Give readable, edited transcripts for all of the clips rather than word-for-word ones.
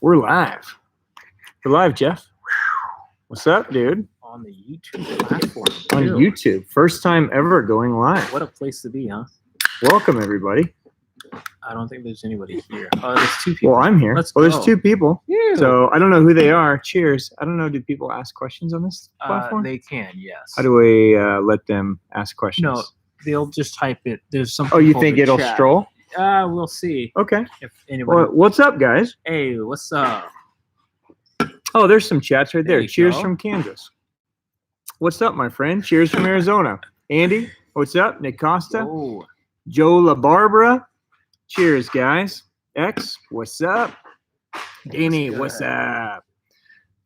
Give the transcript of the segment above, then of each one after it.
We're live. We're live, Jeff. What's up, dude? On the YouTube platform. On YouTube. First time ever going live. What a place to be, huh? Welcome, everybody. I don't think there's anybody here. Oh, there's two people. Well, I'm here. Let's There's go. 2 people. Yeah. So I don't know who they are. Cheers. I don't know. Do people ask questions on this platform? They can, yes. How do we let them ask questions? No, they'll just type it. There's some. Oh, you think it'll stroll? We'll see. Okay. If anybody. Well, what's up, guys? Hey, what's up? Oh, there's some chats right there. There you Cheers go. from Kansas. What's up, my friend? Cheers from Arizona. Andy, what's up? Nick Costa. Oh, Joe La Barbara. Cheers, guys. X, what's up? Danny, good? what's up?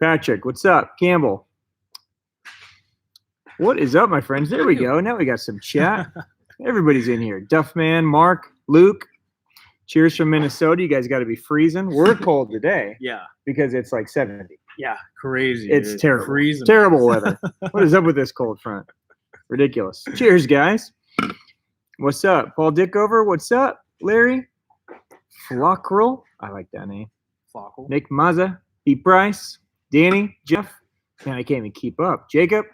Patrick, what's up? Campbell. What is up, my friends? There we go. Now we got some chat. Everybody's in here. Duffman, Mark, Luke. Cheers from Minnesota. You guys got to be freezing. We're cold today yeah, because it's like 70. yeah, crazy. It's dude. terrible. Freezing. Terrible weather. What is up with this cold front? Ridiculous. Cheers, guys. What's up? Paul Dickover. What's up? Larry. Flockrell. I like that name. Flockle. Nick Mazza. Pete Price. Danny. Jeff. Man, I can't even keep up. Jacob.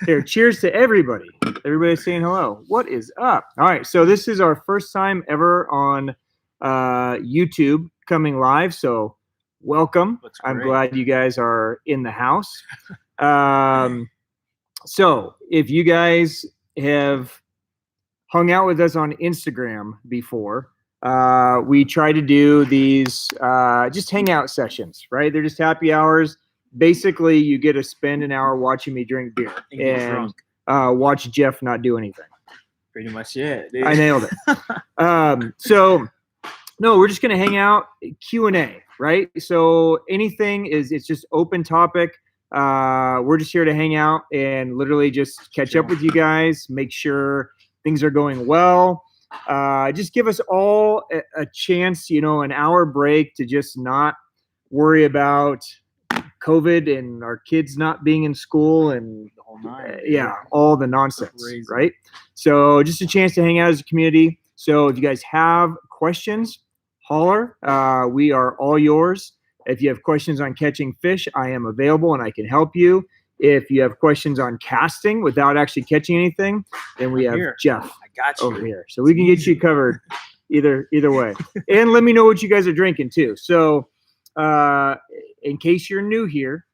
Here, cheers to everybody. Everybody's saying hello. What is up? All right, so this is our first time ever on YouTube coming live, so welcome. Looks I'm great. glad you guys are in the house. So if you guys have hung out with us on Instagram before, we try to do these just hangout sessions, right? They're just happy hours. Basically, you get to spend an hour watching me drink beer And get drunk. watch Jeff not do anything. Pretty much it, dude. I nailed it. So, no, we're just gonna hang out, Q&A, right? So anything it's just open topic. We're just here to hang out and literally just catch up with you guys, make sure things are going well. Just give us all a chance, an hour break to just not worry about COVID and our kids not being in school and The whole nine. all the nonsense, Crazy. right? So just a chance to hang out as a community. So if you guys have questions, holler. We are all yours. If you have questions on catching fish, I am available and I can help you. If you have questions on casting without actually catching anything, then we have Here. Jeff I got you. over here. So we can get you covered either way. And let me know what you guys are drinking too. So in case you're new here,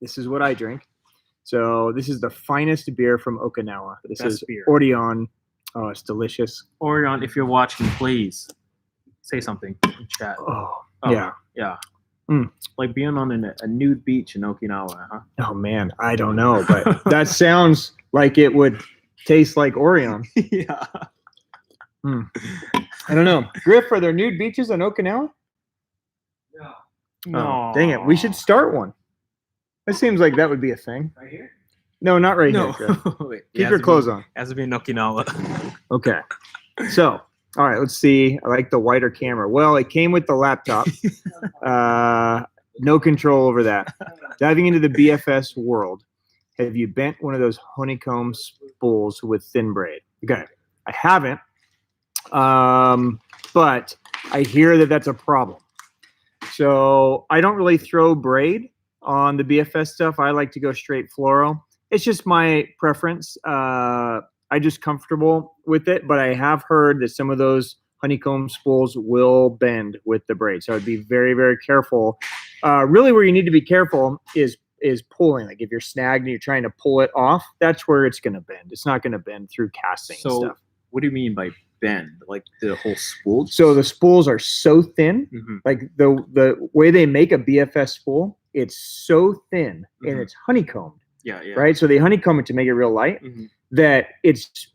this is what I drink. So this is the finest beer from Okinawa. This Best is beer. Orion. Oh, it's delicious. Orion, if you're watching, please say something in chat. Oh, Oh, yeah. Yeah. Mm. Like being on a nude beach in Okinawa, huh? Oh, man. I don't know, but that sounds like it would taste like Orion. yeah. I don't know. Griff, are there nude beaches in Okinawa? No. Oh, dang it. We should start one. It seems like that would be a thing. Right here? No, not right No. here. Griff. Wait, it Keep has your to clothes be, on. Has to be in Okinawa. Okay. So, all right, let's see. I like the wider camera. Well, it came with the laptop. No control over that. Diving into the BFS world. Have you bent one of those honeycomb spools with thin braid? Okay. I haven't. But I hear that that's a problem. So I don't really throw braid on the BFS stuff. I like to go straight fluoro. It's just my preference. I'm just comfortable with it, but I have heard that some of those honeycomb spools will bend with the braid. So I'd be very, very careful. Really where you need to be careful is pulling. Like if you're snagged and you're trying to pull it off, that's where it's going to bend. It's not going to bend through casting and So stuff. what do you mean by bend? Like the whole spool? So the spools are so thin. Mhm. Like the way they make a BFS spool, it's so thin and Mhm. it's honeycombed, Yeah, yeah. right? So they honeycomb it to make it real light. Mhm. That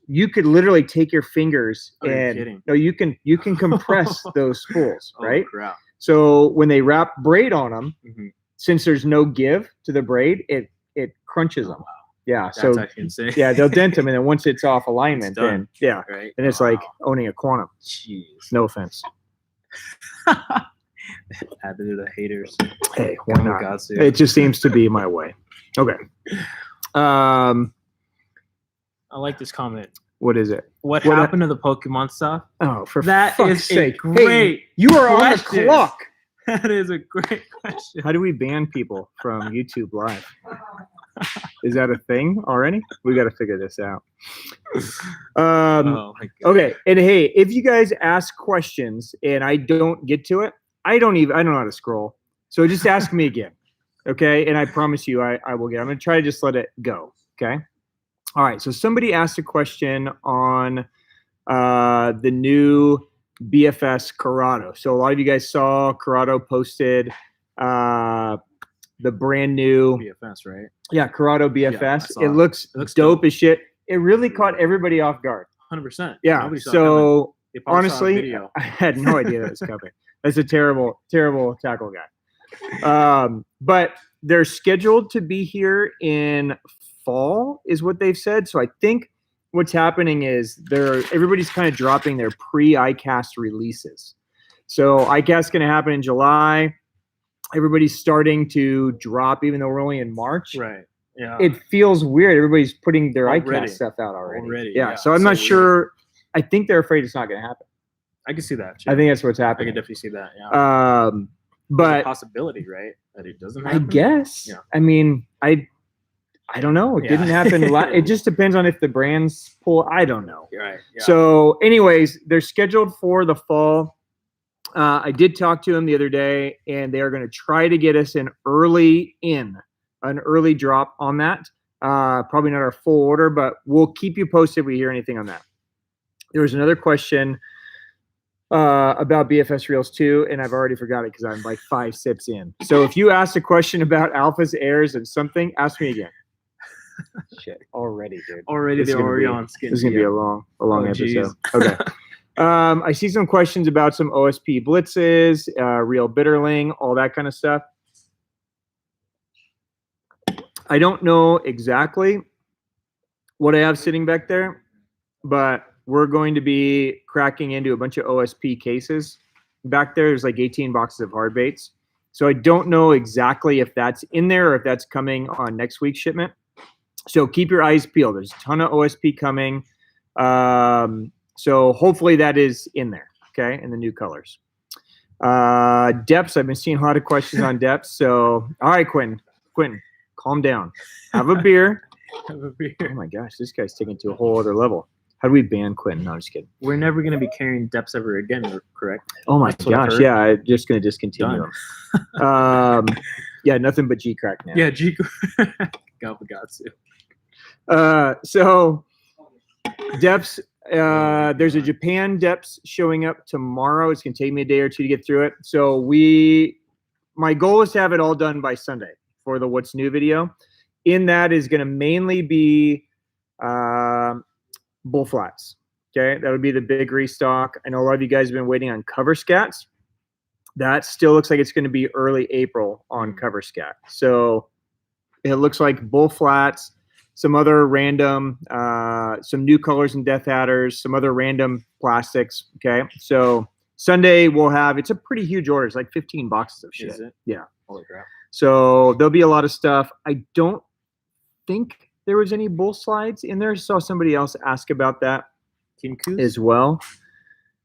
you could literally take your fingers Oh, you're and kidding. no, you can compress those spools, Oh, right? crap. So when they wrap braid on them, Mhm. since there's no give to the braid, it crunches them. Yeah, That's so actually insane. yeah, they'll dent them, and then once it's off alignment, It's done. then yeah, Right? and it's like owning a quantum. Jeez. No offense. Add to the haters. Hey, why Oh, not? God, so- It just seems to be my way. Okay. I like this comment. What is it? What What happened to the Pokemon stuff? Oh, for That fuck's is a sake! great Hey, you are on the question. clock. That is a great question. How do we ban people from YouTube Live? Is that a thing already? We got to figure this out. Oh my god. Okay, and hey, if you guys ask questions and I don't get to it, I don't know how to scroll. So just ask me again, okay? And I promise you, I will get. I'm gonna try to just let it go, okay? All right. So somebody asked a question on the new BFS Corrado. So a lot of you guys saw Corrado posted the brand new BFS, right? Yeah, Corrado Yeah, BFS. I It saw looks, It looks dope dope. as shit. It really caught everybody off guard. 100%. Yeah. Nobody saw it coming. So They probably saw a honestly, video. I had no idea that was coming. That's a terrible, terrible tackle guy. But they're scheduled to be here in fall, is what they've said. So I think what's happening is everybody's kind of dropping their pre-ICAST releases. So ICAST is going to happen in July. Everybody's starting to drop, even though we're only in March. Right. Yeah. It feels weird. Everybody's putting their Already. ICAST stuff out already. Yeah. So I'm not so sure. weird. I think they're afraid it's not going to happen. I can see that. I think that's what's I happening. can definitely see that. Yeah. There's a But possibility, right, that it doesn't I happen. guess. Yeah. I mean, I don't know. It Yeah. didn't happen. It just depends on if the brands pull. I don't know. Right. Yeah. So, anyways, they're scheduled for the fall. I did talk to them the other day, and they are going to try to get us an early drop on that. Probably not our full order, but we'll keep you posted if we hear anything on that. There was another question about BFS Reels 2, and I've already forgot it because I'm like 5 sips in. So if you asked a question about alphas, airs, and something, ask me again. Shit, already, dude. Already they're already on skin. This is going to be a long episode. geez. Okay. I see some questions about some OSP blitzes, real bitterling, all that kind of stuff. I don't know exactly what I have sitting back there, but we're going to be cracking into a bunch of OSP cases back there. There's like 18 boxes of hard baits. So I don't know exactly if that's in there or if that's coming on next week's shipment. So keep your eyes peeled. There's a ton of OSP coming. So hopefully that is in there, okay, in the new colors. Depths, I've been seeing a lot of questions on depths. So, all right, Quentin, calm down. Have a beer. Have a beer. Oh my gosh, this guy's taking it to a whole other level. How do we ban Quentin? No, I'm just kidding. We're never going to be carrying depths ever again, correct? Oh my That's what I've gosh, heard. yeah, I'm just going to discontinue them. Yeah, nothing but G-Crack now. Yeah, G. God, we got to. So depths, there's a Japan depths showing up tomorrow. It's going to take me a day or two to get through it. So my goal is to have it all done by Sunday for the What's New video. In that is going to mainly be bull flats. Okay, that would be the big restock. I know a lot of you guys have been waiting on cover scats. That still looks like it's going to be early April on cover scat. So it looks like bull flats, some other random, some new colors and death adders, some other random plastics. Okay, so Sunday we'll have, it's a pretty huge order. It's like 15 boxes of shit. Is it? Yeah. Holy crap. So there'll be a lot of stuff. I don't think there was any bull slides in there. Saw somebody else ask about that Kinkus? as well.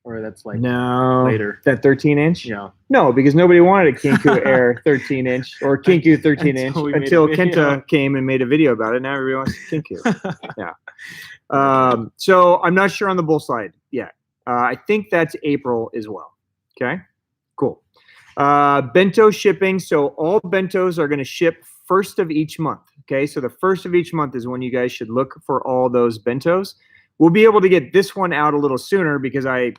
Or that's like No, later. that 13-inch. Yeah. No, because nobody wanted a Kinku Air 13-inch or Kinku 13-inch until we made a video. Kenta came and made a video about it. Now everybody wants Kinku. Yeah. So I'm not sure on the bull slide yet. I think that's April as well. Okay, cool. Bento shipping. So all bentos are going to ship first of each month. Okay, so the first of each month is when you guys should look for all those bentos. We'll be able to get this one out a little sooner because I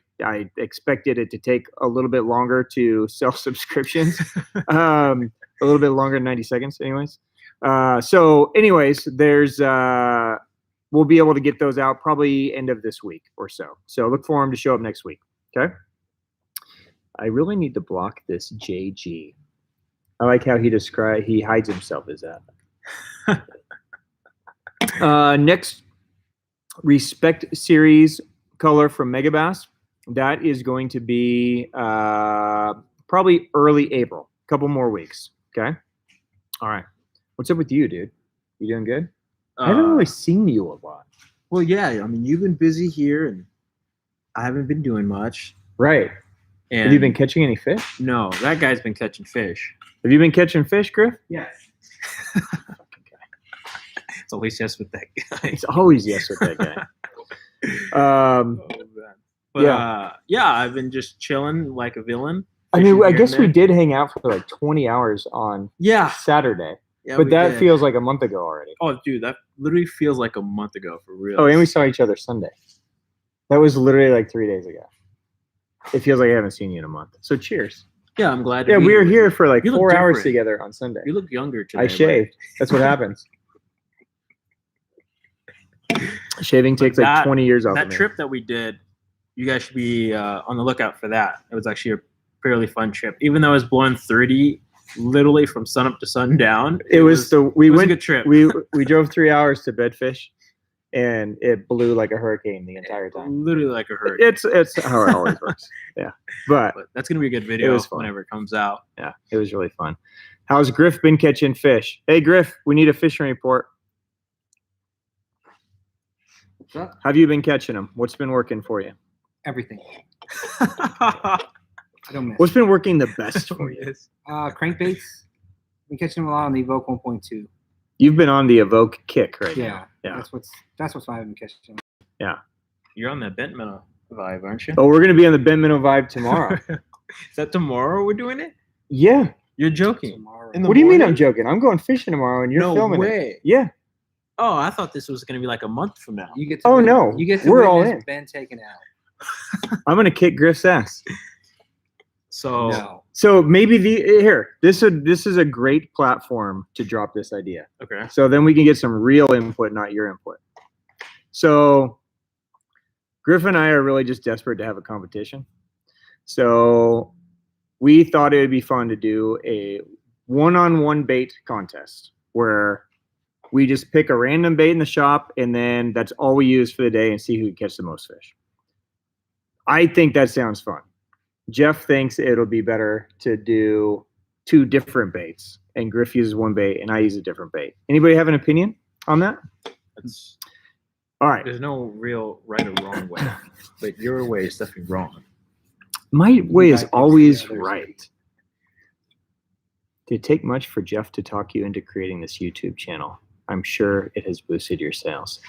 expected it to take a little bit longer to sell subscriptions. A little bit longer than 90 seconds anyways. So anyways, there's we'll be able to get those out probably end of this week or so. So look for them to show up next week. Okay. I really need to block this JG. I like how he hides himself as that. Next Respect series color from Megabass. That is going to be probably early April. A couple more weeks. Okay. All right. What's up with you, dude? You doing good? I haven't really seen you a lot. Well, yeah. I mean, you've been busy here, and I haven't been doing much. Right. And Have you been catching any fish? No, that guy's been catching fish. Have you been catching fish, Griff? Yes. It's always yes with that guy. It's always yes with that guy. But, yeah, I've been just chilling like a villain. I mean, fishing I here guess and we there. did hang out for like 20 hours on Yeah. Saturday, Yeah, but we that did. feels like a month ago already. Oh, dude, that literally feels like a month ago for real. Oh, and we saw each other Sunday. That was literally like 3 days ago. It feels like I haven't seen you in a month. So cheers. Yeah, I'm glad. To Yeah, be we were with here you. for like You look 4 hours different. together on Sunday. You look younger today. I shaved. That's what happens. Shaving takes like 20 years off That of me. trip that we did, you guys should be on the lookout for that. It was actually a fairly fun trip, even though it was blowing 30, literally from sun up to sundown. We it was a good trip. We drove 3 hours to Bedfish, and it blew like a hurricane the entire time. Literally like a hurricane. It's how it always works. Yeah, but That's gonna be a good video was fun. whenever it comes out. yeah, it was really fun. How's Griff been catching fish? Hey, Griff, we need a fishing report. What's up? Have you been catching them? What's been working for you? Everything. I don't miss. What's been working the best for you? Crankbaits. Been catching them a lot on the Evoke 1.2. You've been on the Evoke kick right Yeah. now. Yeah. That's what's I've been catching. Yeah. You're on that bent minnow vibe, aren't you? Oh, we're gonna be on the Ben Minnow vibe tomorrow. Is that tomorrow we're doing it? Yeah. You're joking. Tomorrow. In the What do you mean morning? I'm joking? I'm going fishing tomorrow, and you're No filming way. it. Yeah. Oh, I thought this was gonna be like a month from now. You get to Oh, no. You get to We're all witness in. Ben taken out. I'm gonna kick Griff's ass. So No. So maybe this is a great platform to drop this idea. okay. So then we can get some real input, not your input. So Griff and I are really just desperate to have a competition. So we thought it would be fun to do a one-on-one bait contest where we just pick a random bait in the shop, and then that's all we use for the day and see who can catch the most fish. I think that sounds fun. Jeff thinks it'll be better to do 2 different baits, and Griff uses one bait and I use a different bait. Anybody have an opinion on that? That's, All right. there's no real right or wrong way, but your way is definitely wrong. My way is I think always the others- right. Did it take much for Jeff to talk you into creating this YouTube channel? I'm sure it has boosted your sales.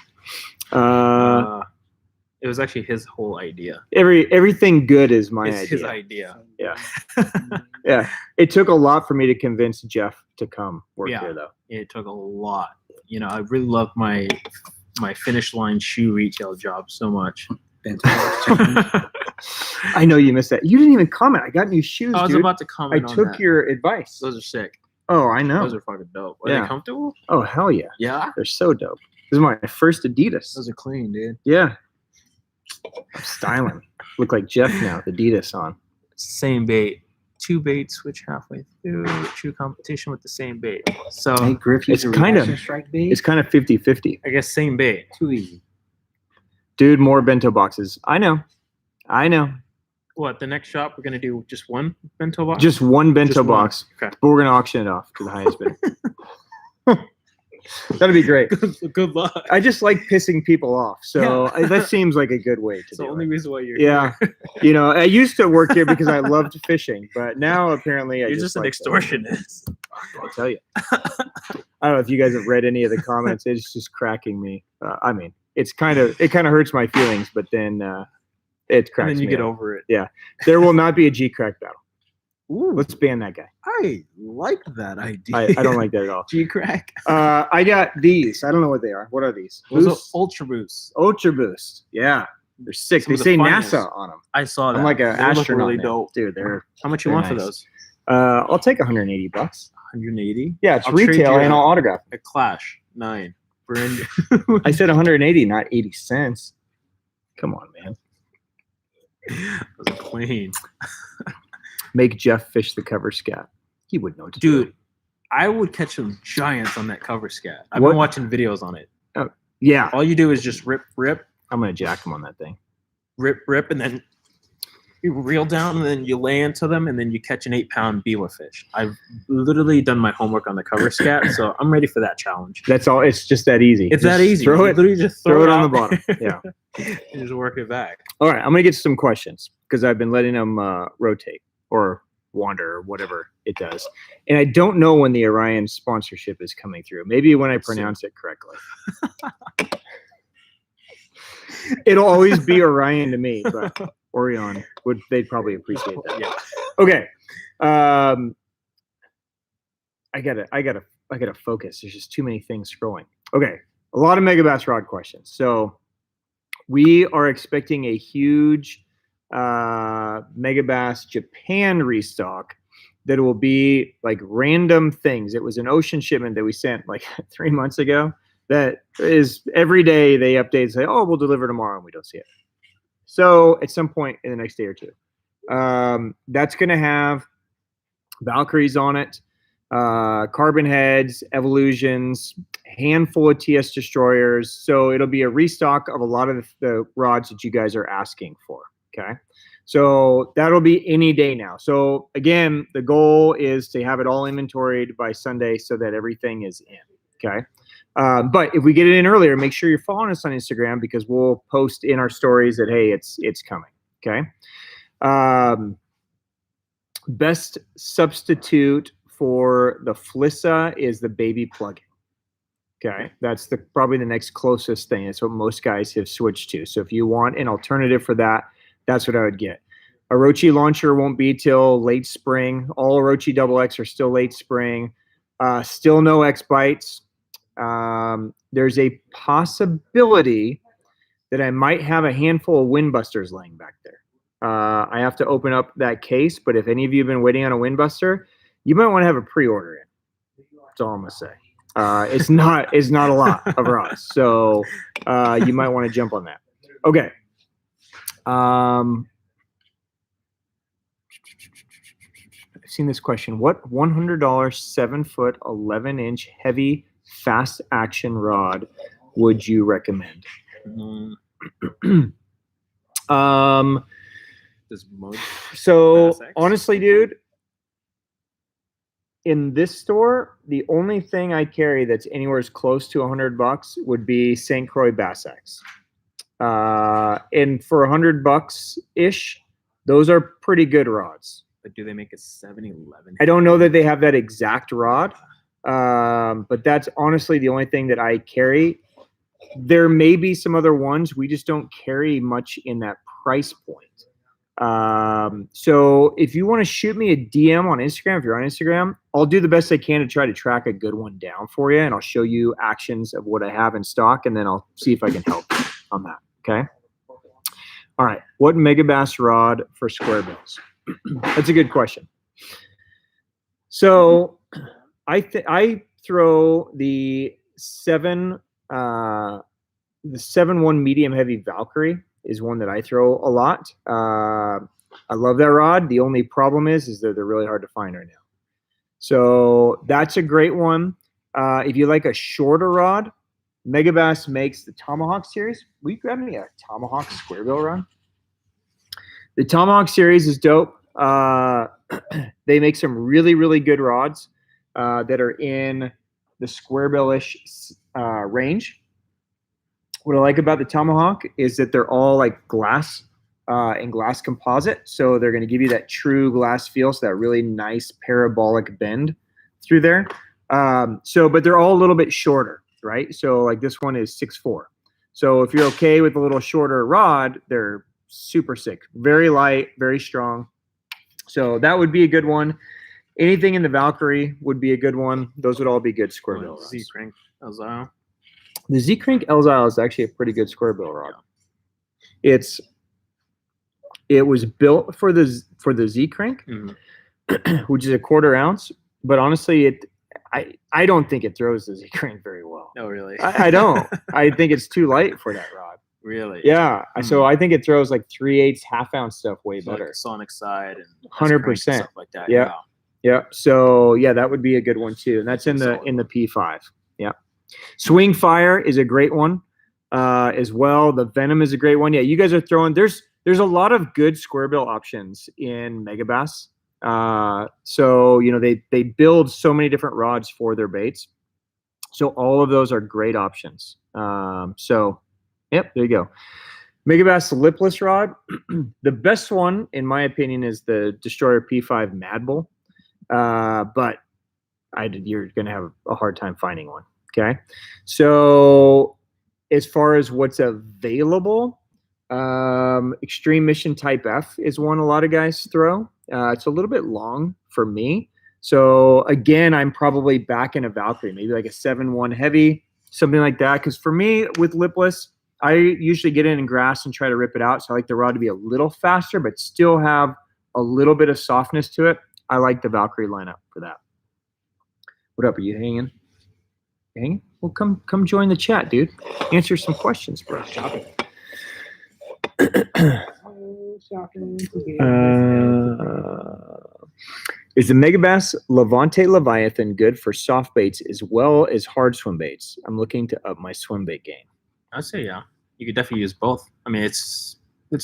It was actually his whole idea. Everything good is my It's idea. his idea. Yeah. Yeah. It took a lot for me to convince Jeff to come work Yeah. here, though. It took a lot. You know, I really love my finish line shoe retail job so much. Ben's I know you missed that. You didn't even comment. I got new shoes, I was dude. about to I comment on took that. your advice. Those are sick. Oh, I know. Those are fucking dope. Are Yeah. they comfortable? Oh, hell yeah. Yeah. They're so dope. This is my first Adidas. Those are clean, dude. Yeah. I'm styling. Look like Jeff now, with Adidas on. Same bait. 2 baits switch halfway through. True competition with the same bait. So Hey, Griff, It's use a kind of- reaction strike bait. It's kind of 50-50. I guess same bait. Too easy. Dude, more bento boxes. I know. What, the next shop we're gonna do just one bento box? Just one bento Just one. box. Okay. But we're going to auction it off to the highest bidder. That'd be great. Good luck. I just like pissing people off. So that seems like a good way to It's the do only it. reason why you're Yeah. here. You know, I used to work here because I loved fishing, but now apparently I You're just an like that. extortionist. I tell you. I don't know if you guys have read any of the comments. It's just cracking me. I mean, it kind of hurts my feelings, but then it cracks And then you me get up. over it. There will not be a G crack battle. Ooh, Let's ban that guy. I like that idea. I don't like that at all. G-Crack. I got these. I don't know what they are. What are these? Those are Boost? Ultra Boost. Ultra Boost. Yeah, they're sick. Some They of the say finest. NASA on them. I saw that. I'm like an They look astronaut. really now. dope. Dude. They're How much you They're want for nice. those? I'll take $180. 180. Yeah, it's I'll trade retail you and I'll autograph. A Clash 9. Brand. I said 180, not 80 cents. Come on, man. Those are clean. Make Jeff fish the cover scat. He would know what to do. Dude, I would catch some giants on that cover scat. I've What? been watching videos on it. Yeah, All you do is just rip, I'm gonna jack him on that thing. rip, and then you reel down and then you lay into them and then you catch an 8-pound beaver fish. I've literally done my homework on the cover scat, so I'm ready for that challenge. That's all. It's just that easy. It's that easy. Throw You it. literally just Throw it on the out bottom. Yeah. and just work it back. All right. I'm gonna get to some questions because I've been letting them rotate or wander or whatever it does, and I don't know when the Orion sponsorship is coming through. Maybe when I pronounce it correctly. It'll always be Orion to me, but Orion they'd probably appreciate that. Yeah. Okay. I gotta focus. There's just too many things scrolling. Okay. A lot of Megabass rod questions. So we are expecting a huge Megabass Japan restock that will be like random things. It was an ocean shipment that we sent like 3 months ago. That is every day they update and say, oh, we'll deliver tomorrow, and we don't see it. So at some point in the next day or two, that's going to have Valkyries on it, carbon heads, evolutions, handful of TS destroyers. So it'll be a restock of a lot of the rods that you guys are asking for. Okay. So that'll be any day now. So again, the goal is to have it all inventoried by Sunday so that everything is in. Okay. But if we get it in earlier, make sure you're following us on Instagram because we'll post in our stories that, hey, it's coming. Okay. Best substitute for the Flissa is the baby plugin. Okay. That's probably the next closest thing. That's what most guys have switched to. So if you want an alternative for that, that's what I would get. Orochi launcher won't be till late spring. All Orochi XX are still late spring. Still no X bites. There's a possibility that I might have a handful of Windbusters laying back there. I have to open up that case, but if any of you have been waiting on a Windbuster, you might want to have a pre-order in. That's all I'm gonna say. It's not a lot of rods, so you might want to jump on that. Okay. I've seen this question. What $100 7-foot 11-inch heavy fast action rod would you recommend? So honestly, dude, in this store, the only thing I carry that's anywhere as close to $100 would be St. Croix Bass X. And for $100 ish, those are pretty good rods. But do they make a 7-11? I don't know that they have that exact rod. But that's honestly the only thing that I carry. There may be some other ones. We just don't carry much in that price point. So if you want to shoot me a DM on Instagram, if you're on Instagram, I'll do the best I can to try to track a good one down for you. And I'll show you actions of what I have in stock. And then I'll see if I can help you on that. Okay. All right. What Megabass rod for square bills? That's a good question. So I throw the 7-1 medium heavy Valkyrie is one that I throw a lot. I love that rod. The only problem is that they're really hard to find right now. So that's a great one. If you like a shorter rod, Megabass makes the Tomahawk series. Will you grab me a Tomahawk square bill rod? The Tomahawk series is dope. They make some really, really good rods that are in the square bill-ish range. What I like about the Tomahawk is that they're all like glass and glass composite. So they're going to give you that true glass feel. So that really nice parabolic bend through there. But they're all a little bit shorter, right? So like this one is 6'4". So if you're okay with a little shorter rod, they're super sick. Very light, very strong. So that would be a good one. Anything in the Valkyrie would be a good one. Those would all be good square bill rods. Z-Crank Elzile. The Z-Crank Elzile is actually a pretty good square bill rod. It was built for the Z-Crank, which is a 1/4 ounce. But honestly, I don't think it throws the Z-Crank very well. No, really. I don't. I think it's too light for that rod. Really? Yeah. So I think it throws like 3/8 half-ounce stuff way better. Like Sonic side and 100% stuff like that. Yeah. Yeah. So yeah, that would be a good one too. And that's in the P5. Yeah. Swing Fire is a great one as well. The Venom is a great one. Yeah, you guys are throwing. There's there's a lot of good square bill options in Megabass. So they build so many different rods for their baits. So all of those are great options. So yep, there you go. Megabass lipless rod. The best one, in my opinion, is the Destroyer P5 Mad Bull. But you're going to have a hard time finding one. Okay. So as far as what's available, Extreme Mission Type F is one a lot of guys throw. It's a little bit long for me. So again, I'm probably back in a Valkyrie, maybe like a 7-1 heavy, something like that. Because for me, with lipless, I usually get in grass and try to rip it out. So I like the rod to be a little faster, but still have a little bit of softness to it. I like the Valkyrie lineup for that. What up? Are you hanging? Hanging? Well, come join the chat, dude. Answer some questions, bro. Is the Megabass Levante Leviathan good for soft baits as well as hard swim baits? I'm looking to up my swim bait game. I'd say yeah. You could definitely use both. I mean, it's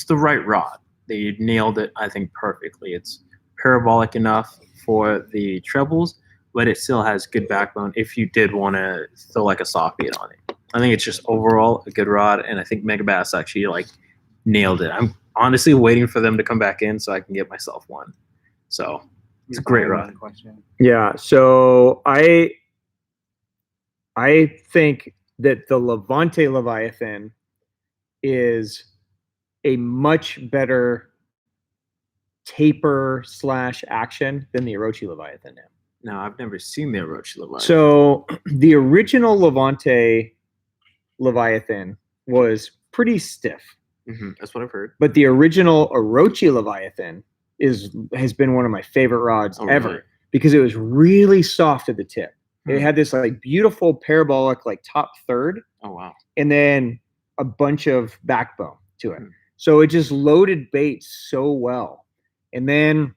the right rod. They nailed it, I think, perfectly. It's parabolic enough for the trebles, but it still has good backbone if you did want to throw like a soft bait on it. I think it's just overall a good rod, and I think Megabass actually like nailed it. I'm honestly waiting for them to come back in so I can get myself one. So it's a great rod. Yeah. So I think that the Levante Leviathan is a much better taper / action than the Orochi Leviathan now. No, I've never seen the Orochi Leviathan. So the original Levante Leviathan was pretty stiff. That's what I've heard. But the original Orochi Leviathan has been one of my favorite rods ever, really? Because it was really soft at the tip. It had this like beautiful parabolic like top third. Oh wow. And then a bunch of backbone to it. So it just loaded baits so well. And then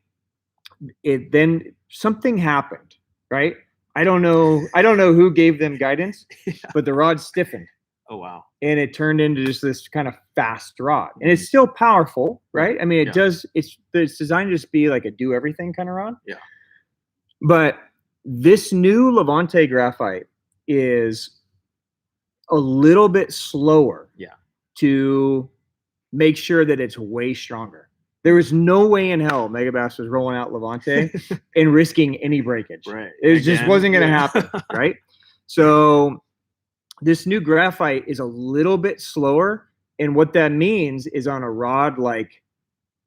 something happened, right? I don't know who gave them guidance, but the rod stiffened. Oh wow. And it turned into just this kind of fast rod. And it's still powerful, right? I mean, it's designed to just be like a do everything kind of rod. Yeah. But this new Levante graphite is a little bit slower to make sure that it's way stronger. There was no way in hell Megabass was rolling out Levante and risking any breakage. Right. It just wasn't going to happen, right? So this new graphite is a little bit slower. And what that means is on a rod like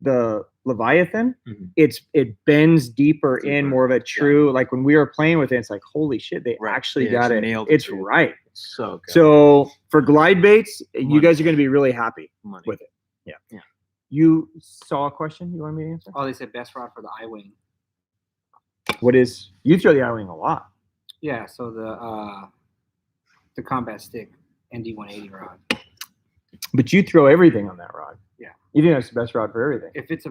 the Leviathan, it bends deeper in, more of a true, like when we were playing with it, it's like, holy shit, they actually got it. It's right. So good. So for glide baits, you guys are going to be really happy with it. Yeah. You saw a question you want me to answer? Oh, they said best rod for the I-wing. You throw the I-wing a lot. Yeah, so the combat stick ND180 rod. But you throw everything on that rod. Yeah. You think that's the best rod for everything. If it's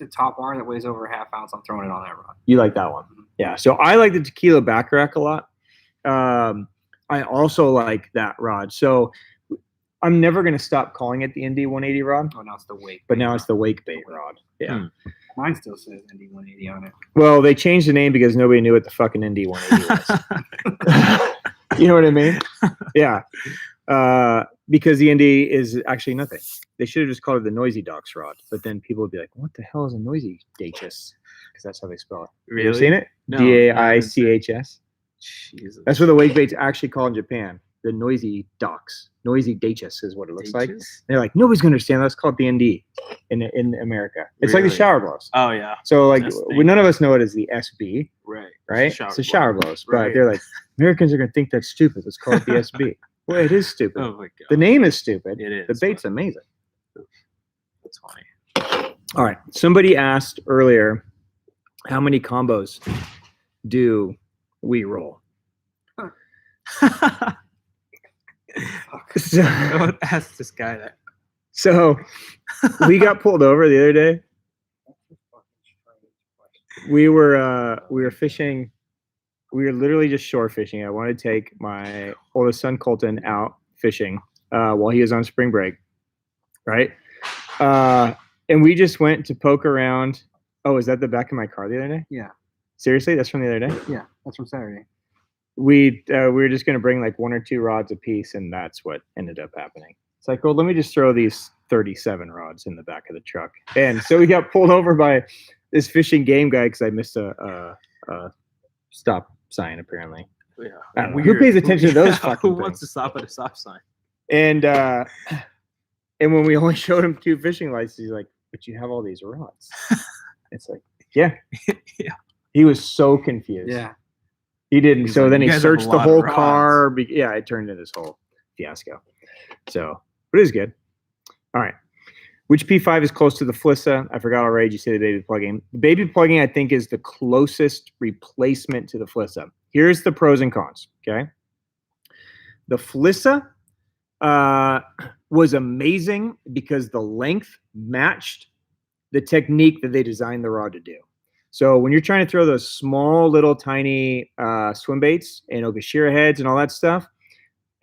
a top bar that weighs over a half ounce, I'm throwing it on that rod. You like that one. Yeah. So I like the Tequila back rack a lot. I also like that rod. So I'm never going to stop calling it the ND180 rod. Oh, now it's the wake. But now it's the wake bait rod. Yeah. Mine still says ND180 on it. Well, they changed the name because nobody knew what the fucking ND180 was. You know what I mean? Yeah. Because the ND is actually nothing. They should have just called it the Noisy Docks rod. But then people would be like, what the hell is a Noisy Dachus? Because that's how they spell it. Really? You ever seen it? No, DAICHS. Jesus. That's what the wake bait's actually called in Japan. The Noisy Docks. Noisy Dachus is what it looks like. They're like, nobody's going to understand. Let's call it the ND in America. It's like the shower blows. Oh, yeah. So like none of us know it as the SB. Right. It's the shower blows. But they're like, Americans are going to think that's stupid. Let's call it the SB. Well, it is stupid. Oh, my God. The name is stupid. It is. The bait's amazing. That's funny. All right. Somebody asked earlier, how many combos do we roll? So, Don't ask this guy that. So we got pulled over the other day. We were fishing. We were literally just shore fishing. I wanted to take my oldest son Colton out fishing while he was on spring break, right? And we just went to poke around. Oh, is that the back of my car the other day? Yeah. Seriously, that's from the other day. Yeah, that's from Saturday. We were just gonna bring like 1 or 2 rods a piece, and that's what ended up happening. It's like, well, let me just throw these 37 rods in the back of the truck, and so we got pulled over by this fishing game guy because I missed a stop sign apparently. Yeah. I don't know. Who pays attention to those fucking Who wants to things? stop at a stop sign? And when we only showed him 2 fishing licenses, he's like, "But you have all these rods." It's like, yeah. Yeah. He was so confused. Yeah. He didn't. He's So like, then "You he guys have a searched the lot of whole rods." car. Yeah, it turned into this whole fiasco. So, but it was good. All right. Which P5 is close to the Flissa? I forgot already. Did you say the baby plugging? The baby plugging, I think, is the closest replacement to the Flissa. Here's the pros and cons. Okay. The Flissa was amazing because the length matched the technique that they designed the rod to do. So when you're trying to throw those small little tiny swim baits and Okashira heads and all that stuff,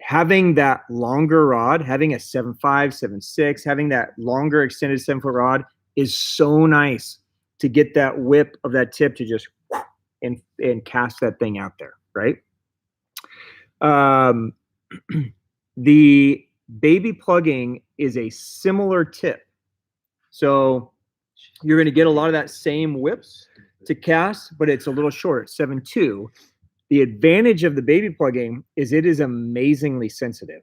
having that longer rod, having a 7.5, 7.6, having that longer extended 7-foot rod is so nice to get that whip of that tip to just and cast that thing out there, right? The baby plugging is a similar tip. So you're going to get a lot of that same whips to cast, but it's a little short, 7.2. The advantage of the baby plugging is it is amazingly sensitive.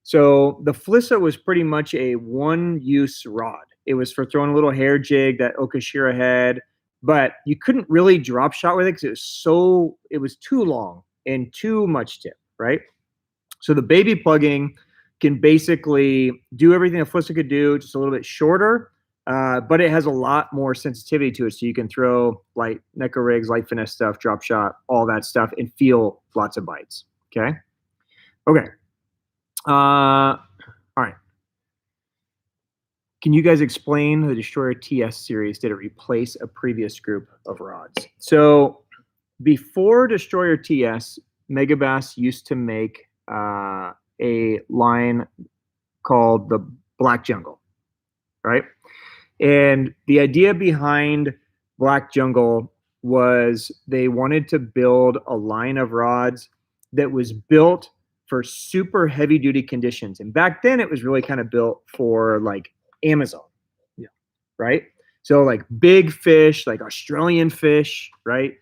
So the Flissa was pretty much a one-use rod. It was for throwing a little hair jig, that Okashira head, but you couldn't really drop shot with it because it was too long and too much tip, right? So the baby plugging can basically do everything a Flissa could do, just a little bit shorter, but it has a lot more sensitivity to it. So you can throw light Neko rigs, light finesse stuff, drop shot, all that stuff, and feel lots of bites. Okay. Okay. All right. Can you guys explain the Destroyer TS series? Did it replace a previous group of rods? So before Destroyer TS, Megabass used to make a line called the Black Jungle, right? And the idea behind Black Jungle was they wanted to build a line of rods that was built for super heavy duty conditions. And back then it was really kind of built for like Amazon. Yeah. Right. So like big fish, like Australian fish, right?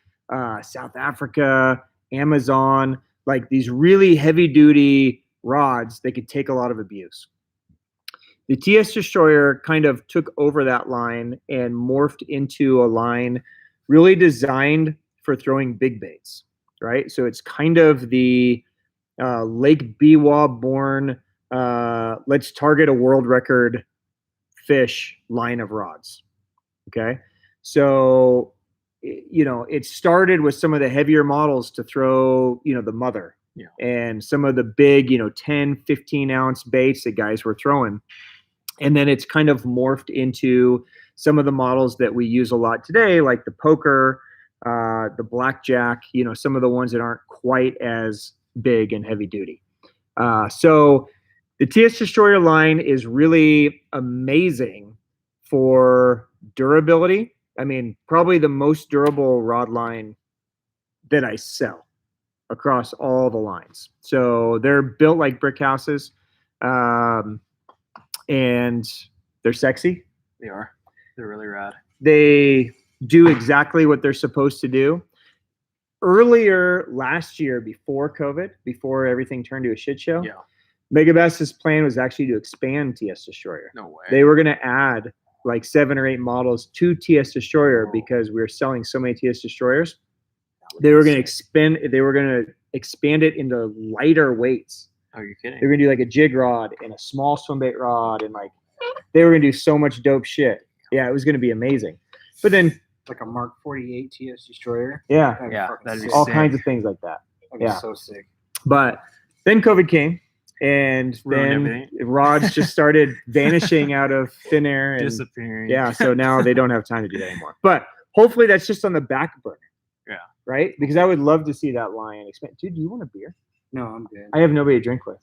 South Africa, Amazon, like these really heavy duty rods, they could take a lot of abuse. The TS Destroyer kind of took over that line and morphed into a line really designed for throwing big baits, right? So it's kind of the Lake Biwa born, let's target a world record fish line of rods, okay? So, you know, it started with some of the heavier models to throw, you know, the mother. Yeah. And some of the big, you know, 10, 15 ounce baits that guys were throwing. And then it's kind of morphed into some of the models that we use a lot today, like the poker, the blackjack, you know, some of the ones that aren't quite as big and heavy duty. So the TS Destroyer line is really amazing for durability. I mean, probably the most durable rod line that I sell across all the lines. So they're built like brick houses. And they're sexy. They are. They're really rad. They do exactly what they're supposed to do. Earlier last year, before COVID, before everything turned to a shit show, yeah, Megabass's plan was actually to expand TS Destroyer. No way. They were going to add like 7 or 8 models to TS Destroyer because we were selling so many TS Destroyers. They were going to expand. They were going to expand it into lighter weights. Oh, you're kidding. They're going to do like a jig rod and a small swim bait rod, and like they were going to do so much dope shit. Yeah, it was going to be amazing. But then like a Mark 48 TS Destroyer. Yeah, that'd be all sick. Kinds of things like that. That'd be so sick. But then COVID came, and then rods just started vanishing out of thin air and disappearing. Yeah, so now they don't have time to do that anymore. But hopefully that's just on the back burner. Yeah. Right? Because I would love to see that line expand. Dude, do you want a beer? No, I'm good. I have nobody to drink with.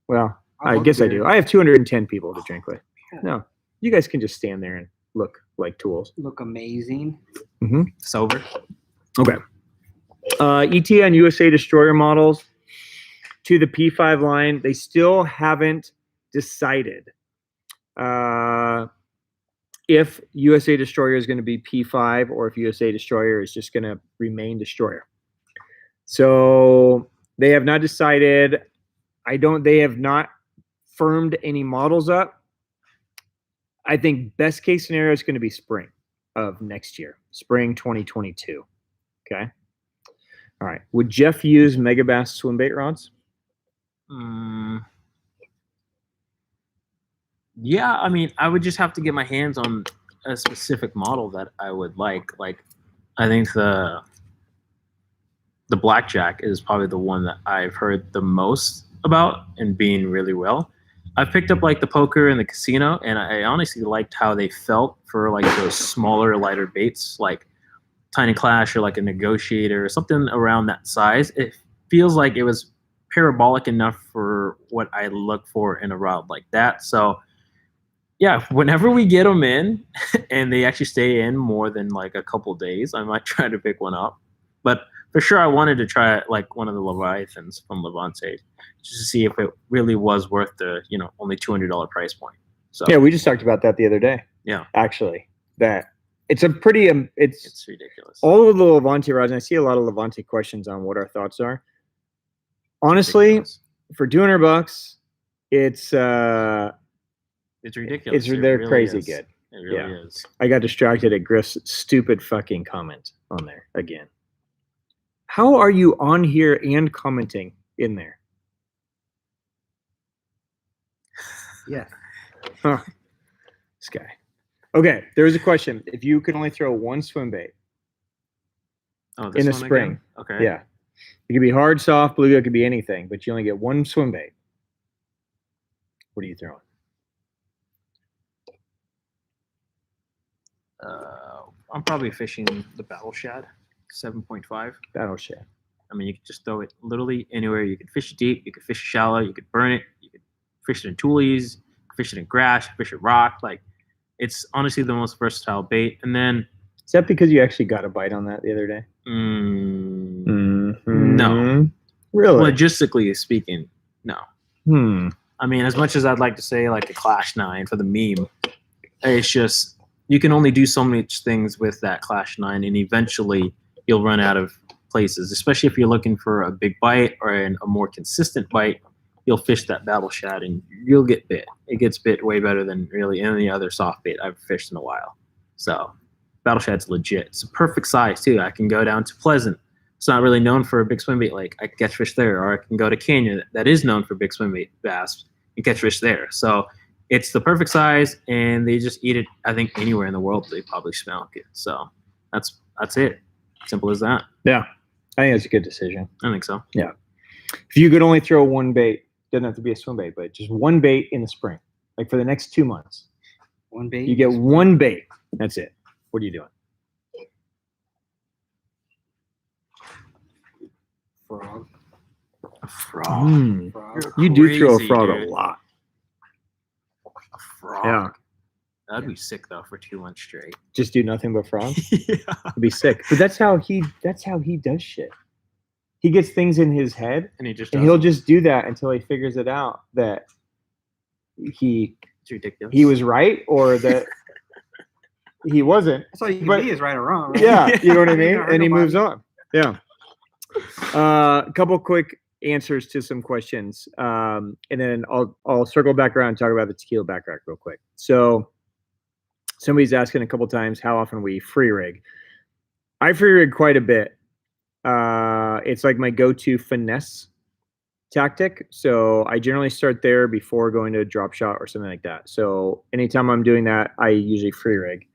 Well, I guess I do. I have 210 people to drink with. No, You guys can just stand there and look like tools. Look amazing. Sober. Okay. ETA and USA Destroyer models to the P5 line, they still haven't decided if USA Destroyer is going to be P5 or if USA Destroyer is just going to remain Destroyer. So they have not decided. They have not firmed any models up. I think best case scenario is going to be spring of next year, spring 2022. Okay. All right. Would Jeff use Megabass swim bait rods? Yeah, I mean, I would just have to get my hands on a specific model that I would like. Like, I think the Blackjack is probably the one that I've heard the most about and being really well. I've picked up like the poker and the casino, and I honestly liked how they felt for like those smaller, lighter baits, like Tiny Clash or like a Negotiator or something around that size. It feels like it was parabolic enough for what I look for in a rod like that. So yeah, whenever we get them in and they actually stay in more than like a couple days, I might try to pick one up. But for sure, I wanted to try like one of the Leviathans from Levante just to see if it really was worth the, only $200 price point. So Yeah, we just talked about that the other day. Yeah, Actually, that it's a pretty it's ridiculous. all of the Levante rods, and I see a lot of Levante questions on what our thoughts are. Honestly, Ridiculous. for $200, it's Ridiculous. It they're really crazy is. good. It really is. I got distracted at Griff's stupid fucking comment on there again. How are you on here and commenting in there? Yeah. Huh. This guy. Okay, there was a question. If you could only throw one swim bait Oh, in the one spring, again? Okay. yeah, it could be hard, soft, bluegill, it could be anything, but you only get one swim bait. What are you throwing? I'm probably fishing the Battle Shad, 7.5. Battle Shad. I mean, you could just throw it literally anywhere. You could fish it deep, you could fish it shallow, you could burn it, you could fish it in toolies, fish it in grass, fish it rock. Like, it's honestly the most versatile bait. And then, Is that because you actually got a bite on that the other day? no. Really? Logistically speaking, no. I mean, as much as I'd like to say like a Clash 9 for the meme, it's just you can only do so much things with that Clash 9, and eventually you'll run out of places, especially if you're looking for a big bite or a more consistent bite. You'll fish that Battle Shad and you'll get bit. It gets bit way better than really any other soft bait I've fished in a while. So Battle Shad's legit. It's a perfect size too. I can go down to Pleasant. It's not really known for a big swim bait lake. I can catch fish there, or I can go to Canyon that is known for big swim bait bass and catch fish there. So it's the perfect size, and they just eat it. I think anywhere in the world they probably smell it. So that's it. Simple as that. Yeah, I think that's a good decision. I think so. Yeah. If you could only throw one bait, doesn't have to be a swim bait, but just one bait in the spring, like for the next 2 months. One bait. You get one bait. That's it. What are you doing? Frog. A frog. Frog. You do throw a Crazy, frog dude. a lot. A frog. Yeah. That'd be sick though for 2 months straight. Just do nothing but frogs. Yeah. It'd be sick. But that's how he does shit. He gets things in his head, And he just and he'll just do that until he figures it out that it's ridiculous. he was right or that he wasn't. That's all you can But- be is right or wrong. Right? Yeah, you know what I mean? Yeah, And he nobody- moves on. Yeah. A couple quick answers to some questions, and then I'll circle back around and talk about the tequila backrack real quick. So somebody's asking a couple times how often we free rig. I free rig quite a bit. It's like my go-to finesse tactic. So I generally start there before going to a drop shot or something like that. So anytime I'm doing that, I usually free rig.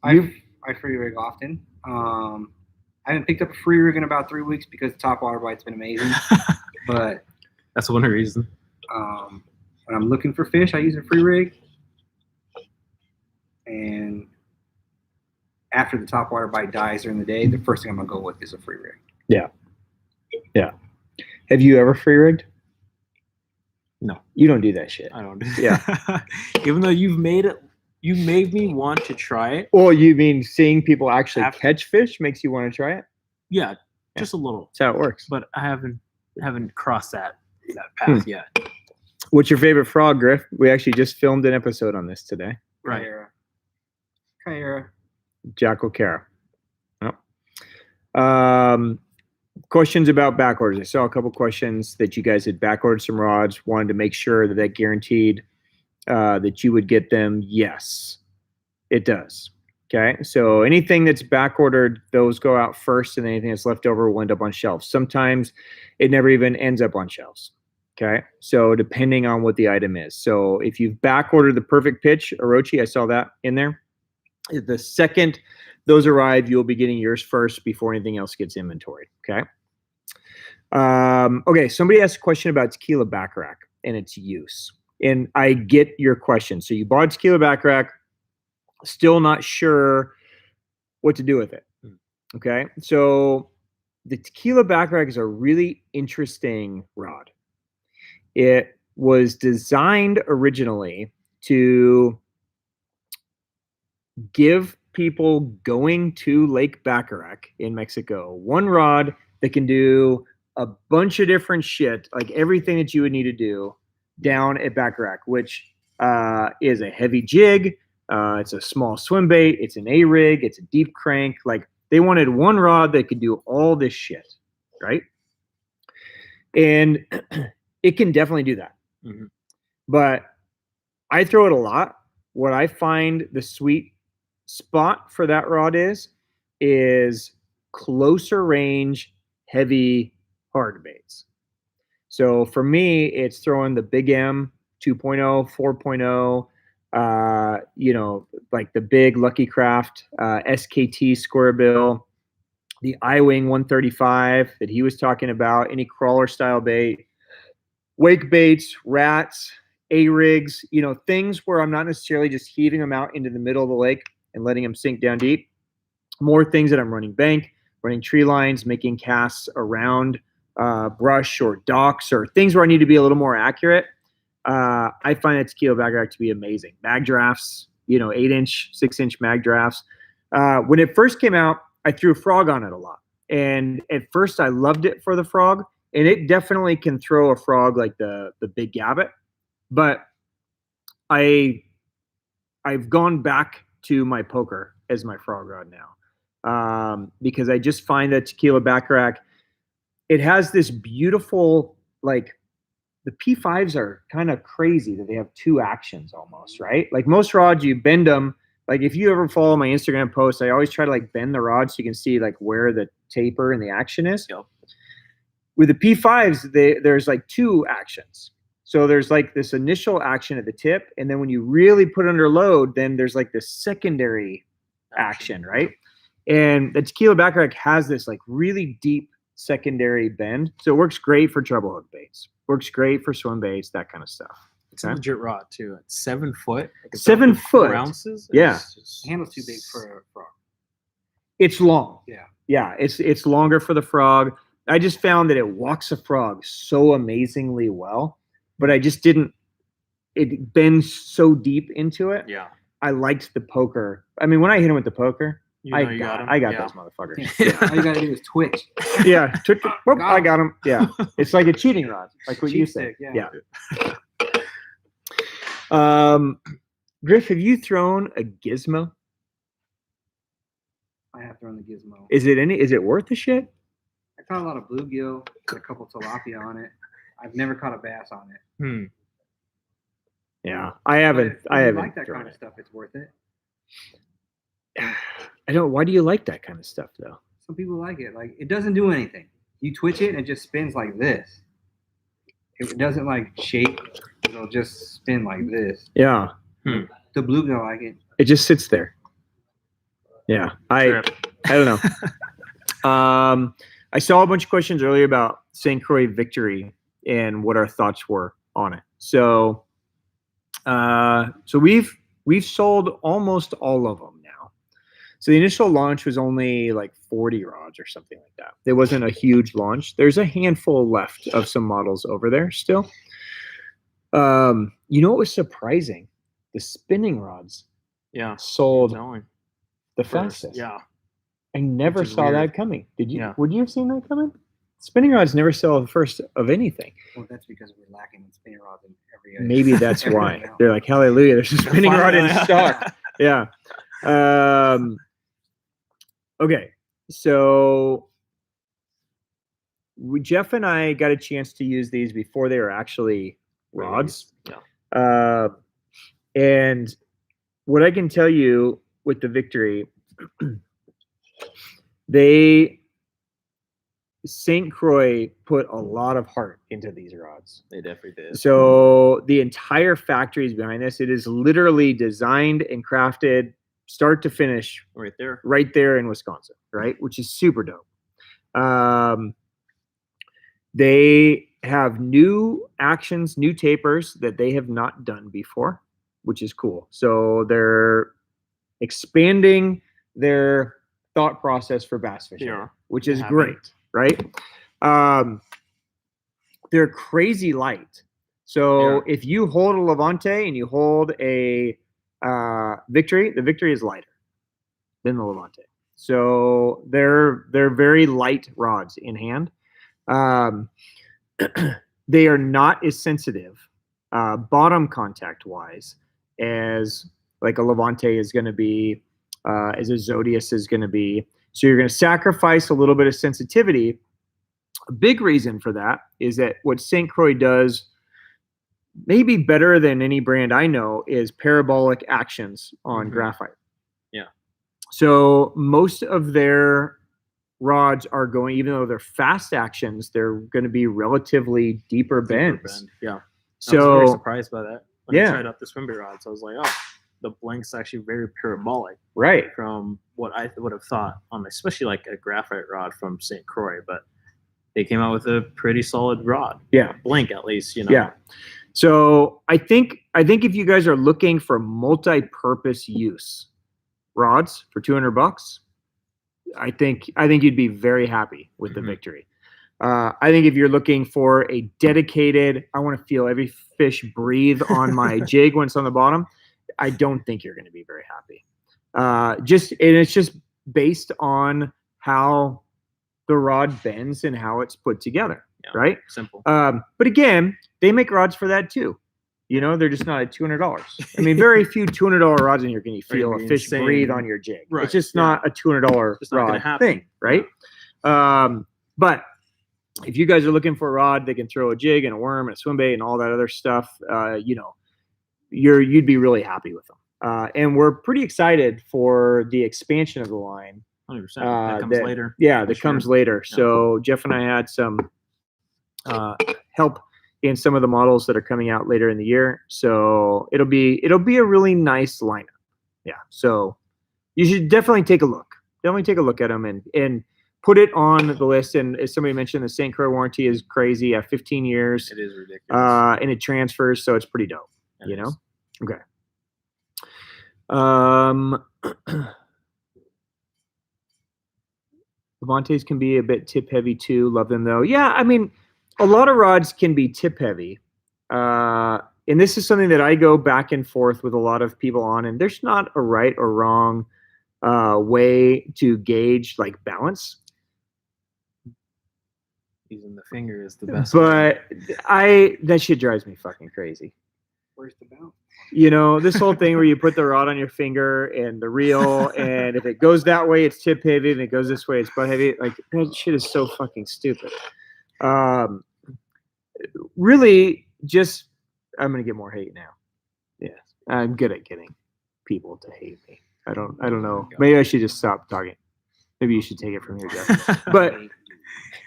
I free rig often. I haven't picked up a free rig in about 3 weeks because the Topwater bite's been amazing. But That's one reason. when I'm looking for fish, I use a free rig. And after the Topwater bite dies during the day, the first thing I'm gonna go with is a free rig. Yeah. Yeah. Have you ever free rigged? No, You don't do that shit. I don't do Yeah. Even though you made me want to try it. Well, you mean seeing people actually After- catch fish makes you want to try it? Yeah, just a little. That's how it works. But I haven't crossed that path yet. What's your favorite frog, Griff? We actually just filmed an episode on this today. Right. Kyra. Jackal Cara. Yep. Questions about back orders. I saw a couple questions that you guys had back ordered some rods, wanted to make sure that that guaranteed that you would get them. Yes, it does. Okay, so anything that's back ordered, those go out first, and anything that's left over will end up on shelves. Sometimes it never even ends up on shelves. Okay, so depending on what the item is. So if you've back ordered the perfect pitch, Orochi, I saw that in there. The second those arrive, you'll be getting yours first before anything else gets inventoried. Okay. Okay. Somebody asked a question about tequila back rack and its use, and I get your question. So you bought a tequila back rack, still not sure what to do with it. Okay. So the tequila back rack is a really interesting rod. It was designed originally to give people going to Lake Bacharach in Mexico one rod that can do a bunch of different shit, like everything that you would need to do down at Bacharach, which is a heavy jig, it's a small swim bait, it's an A-rig, it's a deep crank. Like they wanted one rod that could do all this shit, right? And it can definitely do that. Mhm. But I throw it a lot. What I find the sweet spot for that rod is closer range, heavy hard baits. So for me, it's throwing the Big M 2.0, 4.0, like the big Lucky Craft, SKT square bill, the I-Wing 135 that he was talking about, any crawler style bait, wake baits, rats, A-rigs, things where I'm not necessarily just heaving them out into the middle of the lake and letting them sink down deep. More things that I'm running bank, running tree lines, making casts around brush or docks or things where I need to be a little more accurate. I find that tequila back rack to be amazing. Mag drafts, 8-inch, 6-inch mag drafts. When it first came out, I threw a frog on it a lot. And at first I loved it for the frog. And it definitely can throw a frog like the big gabbit. But I've gone back to my poker as my frog rod now, because I just find that tequila back rack, it has this beautiful, like the P5s are kind of crazy that they have two actions almost, right? Like most rods, you bend them. Like if you ever follow my Instagram posts, I always try to like bend the rod so you can see like where the taper and the action is. Yep. With the P5s, there's like two actions. So there's like this initial action at the tip, and then when you really put under load, then there's like this secondary action, right? And the tequila back rack has this like really deep secondary bend, so it works great for treble hook baits, works great for swim baits, that kind of stuff. It's a legit rod too. It's 7 foot. Like 7 foot. 4 ounces. Yeah. The handle's too big for a frog. It's long. Yeah. It's longer for the frog. I just found that it walks a frog so amazingly well, but I just didn't. It bends so deep into it. Yeah. I liked the poker. I mean, when I hit him with the poker, I got him. those motherfuckers. Yeah. All you gotta do is twitch. Yeah, whoop, Got I him. got him. Yeah, it's like a cheating rod, like what you Cheat said. stick, yeah. Griff, have you thrown a gizmo? I have thrown the gizmo. Is it worth the shit? I caught a lot of bluegill, a couple tilapia on it. I've never caught a bass on it. Yeah, I haven't. But if you like that kind of stuff, it's worth it. I don't. Why do you like that kind of stuff though? Some people like it. Like it doesn't do anything. You twitch it and it just spins like this. It doesn't like shake. It'll just spin like this. Yeah. The bluegill like it. It just sits there. Yeah, I don't know. I saw a bunch of questions earlier about St. Croix Victory and what our thoughts were on it. So we've sold almost all of them now. So the initial launch was only like 40 rods or something like that. There wasn't a huge launch. There's a handful left of some models over there still. You know what was surprising? The spinning rods Yeah. sold Telling. the First, fastest. yeah. I never Which is saw weird. that coming. Did you? Yeah. Would you have seen that coming? Spinning rods never sell the first of anything. Well, that's because we're lacking in spinning rods in every. Maybe that's every why. amount. They're like, hallelujah, there's a spinning rod in Finally. stock. Yeah. Okay. So Jeff and I got a chance to use these before they were actually rods. Yeah. And what I can tell you with the Victory, St. Croix put a lot of heart into these rods. They definitely did. So the entire factory is behind this. It is literally designed and crafted start to finish right there in Wisconsin, right? Which is super dope. They have new actions, new tapers that they have not done before, which is cool. So they're expanding their thought process for bass fishing, which is great, right? They're crazy light. So if you hold a Levante and you hold a Victory, the Victory is lighter than the Levante. So they're very light rods in hand. They are not as sensitive bottom contact wise as like a Levante is going to be, as a Zodius is going to be. So you're going to sacrifice a little bit of sensitivity. A big reason for that is that what St. Croix does maybe better than any brand I know is parabolic actions on graphite. Yeah. So most of their rods are going, even though they're fast actions, they're going to be relatively deeper bends. Yeah. So I was very surprised by that. When Yeah. I tried out the Swimbait rods, I was like, oh, the blink's actually very parabolic right. from what I would have thought on especially like a graphite rod from St. Croix, but they came out with a pretty solid rod. Yeah. Blink at least, you know. Yeah. So I think if you guys are looking for multi-purpose use rods for $200, I think you'd be very happy with the Victory. I think if you're looking for a dedicated, I want to feel every fish breathe on my jig when it's on the bottom, I don't think you're going to be very happy. It's just based on how the rod bends and how it's put together, right? Simple. But again, they make rods for that too. You know, they're just not at $200. I mean, very few $200 rods in here can you feel a fish breathe on your jig. Right. It's just not a $200 rod thing, right? But if you guys are looking for a rod that can throw a jig and a worm and a swimbait and all that other stuff, you know, you'd be really happy with them. And we're pretty excited for the expansion of the line. 100%. That comes later. Yeah, that comes later. Yeah. So Jeff and I had some help in some of the models that are coming out later in the year. So it'll be a really nice lineup. Yeah. So you should definitely take a look. Definitely take a look at them and put it on the list. And as somebody mentioned, the St. Croix warranty is crazy at 15 years. It is ridiculous. And it transfers, so it's pretty dope. You know? Okay. Levantes can be a bit tip heavy too. Love them though. Yeah, I mean, a lot of rods can be tip heavy. And this is something that I go back and forth with a lot of people on, and there's not a right or wrong way to gauge like balance. Using the finger is the best. But that shit drives me fucking crazy. Where's the balance? You know, this whole thing where you put the rod on your finger and the reel, and if it goes that way, it's tip heavy, and it goes this way, it's butt heavy. Like, that shit is so fucking stupid. Really, just, I'm going to get more hate now. Yeah, I'm good at getting people to hate me. I don't know. Maybe I should just stop talking. Maybe you should take it from here, Jeff. But,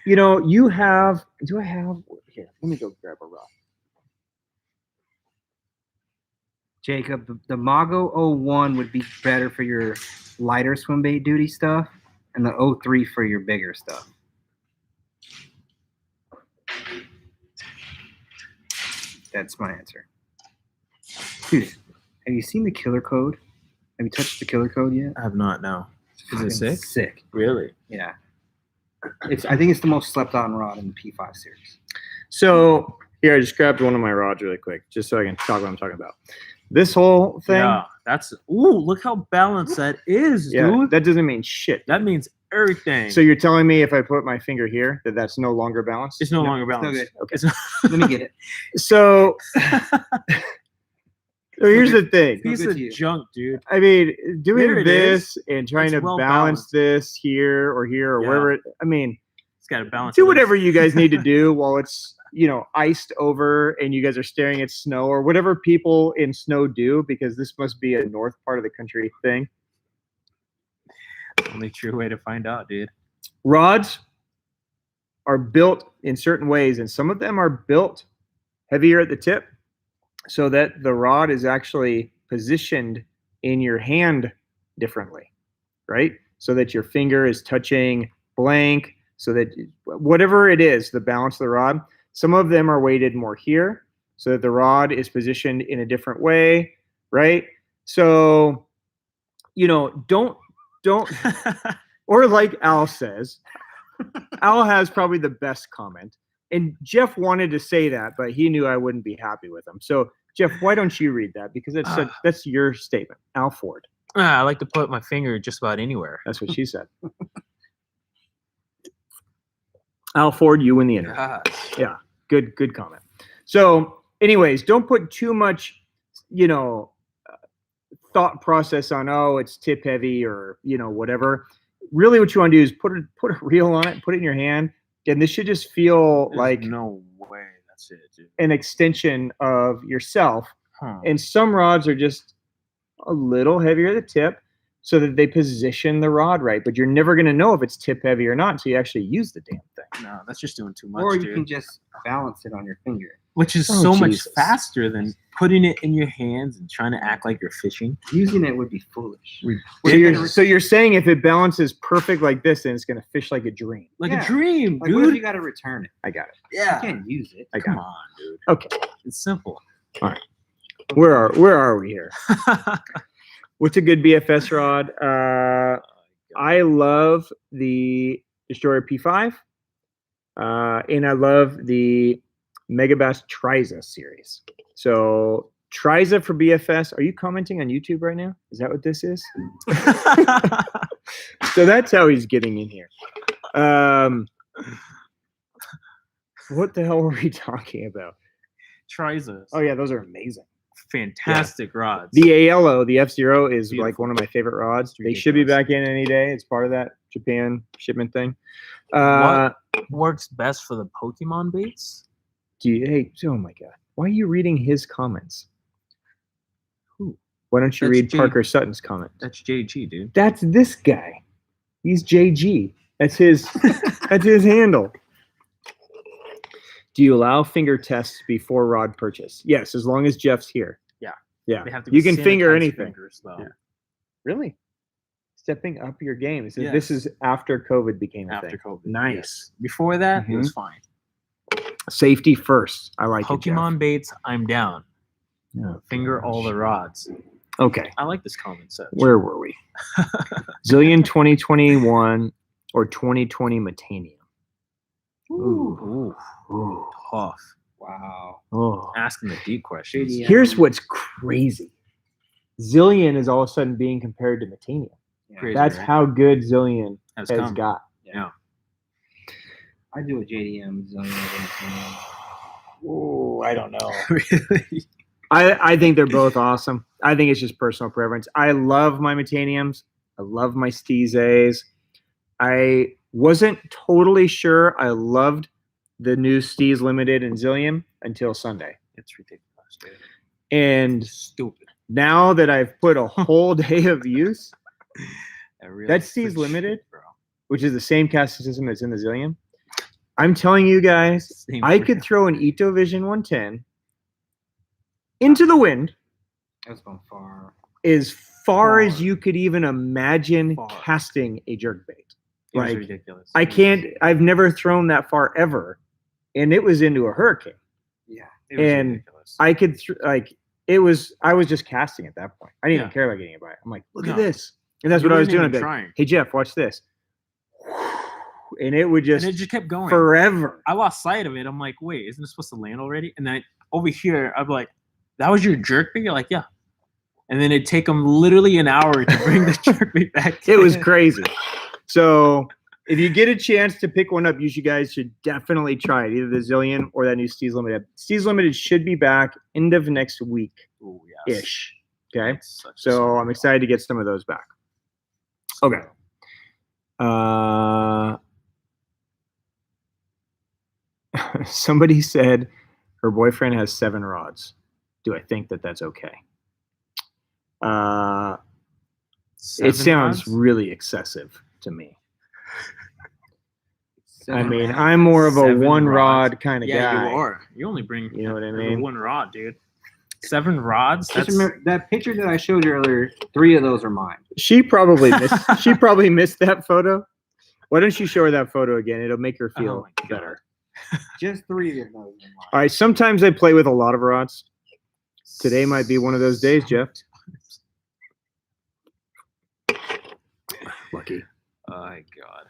you know, do I have, here, let me go grab a rod. Jacob, the Mago 01 would be better for your lighter swim bait duty stuff, and the 03 for your bigger stuff. That's my answer. Dude, have you seen the killer code? Have you touched the killer code yet? I have not, no. Is it sick? Sick. Really? Yeah. I think it's the most slept on rod in the P5 series. So Here, I just grabbed one of my rods really quick, just so I can talk what I'm talking about. This whole thing. Yeah, that's look how balanced that is, Yeah, dude. that doesn't mean shit. That means everything. So you're telling me if I put my finger here that's no longer balanced? It's no longer It's no balanced. good. Okay. It's not- Let me get it. So, so here's the thing. piece good of to you. junk, dude. I mean, There doing it this and trying It's to well balance balanced. this here or Yeah. wherever. I mean, It's got to balance. do it. whatever you guys need to do while it's iced over and you guys are staring at snow or whatever people in snow do, because this must be a north part of the country thing. Only true way to find out, dude. Rods are built in certain ways, and some of them are built heavier at the tip so that the rod is actually positioned in your hand differently, right? So that your finger is touching blank, so that whatever it is, the balance of the rod, some of them are weighted more here so that the rod is positioned in a different way, right? So, don't, or like Al says, Al has probably the best comment. And Jeff wanted to say that, but he knew I wouldn't be happy with him. So, Jeff, why don't you read that? Because that's your statement. Al Ford. I like to put my finger just about anywhere. That's what she said. Al Ford, you win the interview. Gosh. Yeah, good comment. So, anyways, don't put too much, thought process on, it's tip heavy or, whatever. Really what you want to do is put a reel on it, put it in your hand, and this should just feel There's like no way that's it, dude. an extension of yourself. Huh. And some rods are just a little heavier at the tip so that they position the rod right, but you're never going to know if it's tip heavy or not until you actually use the damn thing. No, that's just doing too much, Or you dude. can just balance it on your finger. Which is Oh, so Jesus. much faster than putting it in your hands and trying to act like you're fishing. Using it would be foolish. So you're saying if it balances perfect like this, then it's going to fish like a dream. Like Yeah. a dream, Like, what if dude. you got to return it? I got it. Yeah. You can't use it. I got Come it. on, dude. Okay. It's simple. Where are we here? What's a good BFS rod? I love the Destroyer P5, and I love the Megabass Triza series. So Triza for BFS. Are you commenting on YouTube right now? Is that what this is? So that's how he's getting in here. What the hell were we talking about? Trizas. Oh yeah, those are amazing. Fantastic rods. The ALO, the F-Zero is Beautiful. like one of my favorite rods. It's They should be ridiculous. back in any day. It's part of that Japan shipment thing. What works best for the Pokemon baits? Oh my God. Why are you reading his comments? Who? Why don't you That's read J- Parker Sutton's comment? That's JG, dude. That's this guy. He's JG. That's his that's his handle. Do you allow finger tests before rod purchase? Yes, as long as Jeff's here. Yeah. Yeah. They have to You be can finger sanitized anything. fingers, though. Yeah. Really? Stepping up your game. This Yes. is after COVID became a After thing. COVID. Nice. Yes. Before that, it was fine. Safety first. I like it, Jeff. Pokemon baits, I'm down. Oh, Finger all the rods. Okay. I like this comment section. Where were we? Zillion 2021 or 2020 Metanium. Ooh. Ooh. Tough. Wow. Oh. Asking the deep questions. JD. Here's what's crazy. Zillion is all of a sudden being compared to Metanium. Yeah. Crazy. That's right? how good Zillion Has has come. got. Yeah. I do a JDM zillion. Oh, I don't know. Really? I think they're both awesome. I think it's just personal preference. I love my Metaniums. I love my Steezes. I wasn't totally sure I loved the new Steez Limited and Zillion until Sunday. It's ridiculous, dude. And Stupid. now that I've put a whole day of use, That's Steez good Limited? shit, bro. which is the same casting system that's in the Zillion, I'm telling you guys, Same I freaking- could throw an Ito Vision 110 into the wind That was going far. as far as Far. you could even imagine Far. casting a jerkbait. It was Like, ridiculous. I can't, I've never thrown that far ever. And it was into a hurricane. Yeah. It was and ridiculous. I could, I was just casting at that point. I didn't even Yeah. care about getting it by. I'm like, look at No. this. And that's You what I was weren't doing. even I'd be like, trying. hey, Jeff, watch this. and it would And just it just kept going. forever. I lost sight of it. I'm like, wait, isn't it supposed to land already? And then over here, I'm like, that was your jerkbait? You're like, yeah. And then it'd take them literally an hour to bring the jerkbait back. It was crazy. So if you get a chance to pick one up, you guys should definitely try it. Either the Zillion or that new Steez Limited. Steez Limited should be back end of next week ish. Okay. So I'm excited to get some of those back. Okay. Somebody said her boyfriend has 7 rods. Do I think that that's okay? It sounds really excessive to me. I mean, I'm more of a 7 one rods. rod kind of Yeah, guy. you are. You only bring You know what I mean? 1 rod, dude. 7 rods? Just remember that picture that I showed you earlier. 3 of those are mine. She probably missed that photo. Why don't you show her that photo again? It'll make her feel better. Just 3 of those are mine. All right. Sometimes I play with a lot of rods. Today might be one of those days, Jeff. Lucky. Oh my God.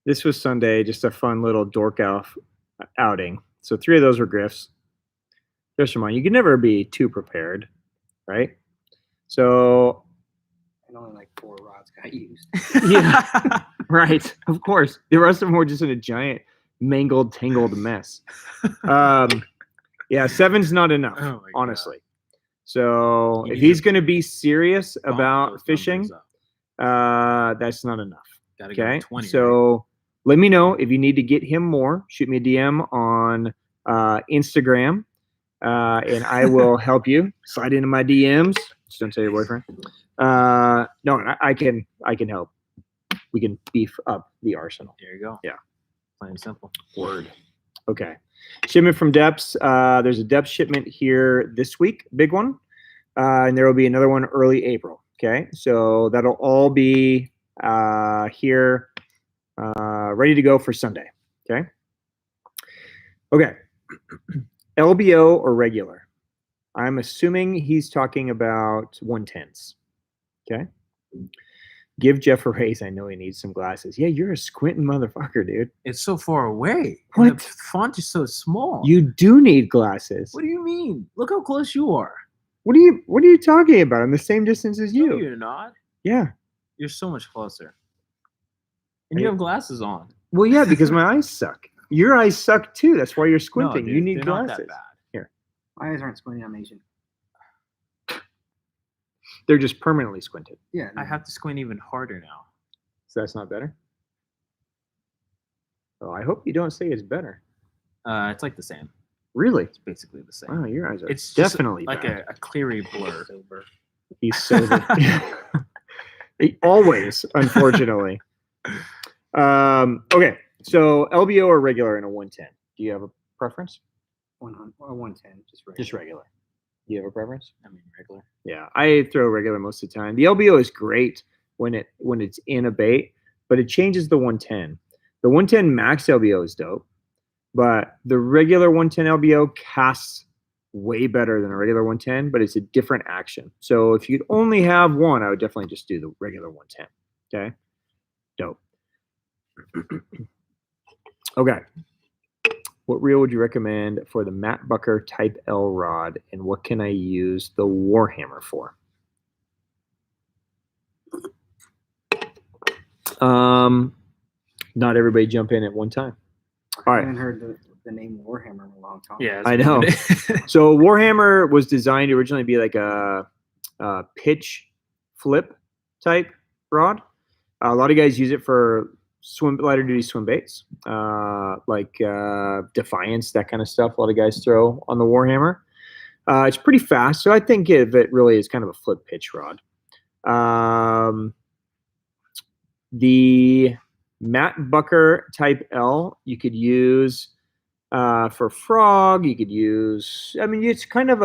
This was Sunday, just a fun little dork outing. So 3 of those were grifts. Just remind you can never be too prepared, right? So And only like 4 rods got used. yeah, right. Of course, the rest of them were just in a giant mangled, tangled mess. Yeah, 7's not enough, honestly. So if he's going to be serious about fishing, that's not enough. Okay, so let me know if you need to get him more. Shoot me a DM on Instagram, and I will help you. Slide into my DMs. Just don't tell your boyfriend. No, I can help. We can beef up the arsenal. There you go. Yeah, plain and simple. Word. Okay. Shipment from Depths. There's a Depths shipment here this week, big one, and there will be another one early April. Okay, so that'll all be here, ready to go for Sunday. Okay. Okay. LBO or regular? I'm assuming he's talking about 110s. Okay. Give Jeff a raise. I know he needs some glasses. Yeah, you're a squinting motherfucker, dude. It's so far away. What? And the font is so small. You do need glasses. What do you mean? Look how close you are. What are you talking about? I'm the same distance as you. No, you're not. Yeah. You're so much closer. And you have glasses on. Well, yeah, because my eyes suck. Your eyes suck too. That's why you're squinting. No, dude, you need they're glasses. not that bad. Here. My eyes aren't squinting. I'm Asian. They're just permanently squinted. Yeah. I have to squint even harder now. So that's not better? Oh, I hope you don't say it's better. It's like the same. Really? It's basically the same. Oh, your eyes are It's definitely just like bad. a cleary blur. He's sober. Always, unfortunately. Okay, so LBO or regular in a 110? Do you have a preference? 110, just regular. Just regular. Do you have a preference? I mean, regular. Yeah, I throw regular most of the time. The LBO is great when it's in a bait, but it changes the 110. The 110 max LBO is dope, but the regular 110 LBO casts way better than a regular 110, but it's a different action. So if you could only have one, I would definitely just do the regular 110. Okay, dope. Okay. What reel would you recommend for the Matt Bucker Type L rod, and what can I use the Warhammer for? Not everybody jump in at one time. All I right. haven't heard the name Warhammer in a long time. Yeah, I know. So Warhammer was designed to originally be like a pitch flip type rod. A lot of guys use it for lighter duty swim baits, like Defiance, that kind of stuff. A lot of guys throw on the Warhammer. It's pretty fast, so I think of it really as kind of a flip pitch rod. The Matt Bucker Type L you could use for frog. You could use, I mean, it's kind of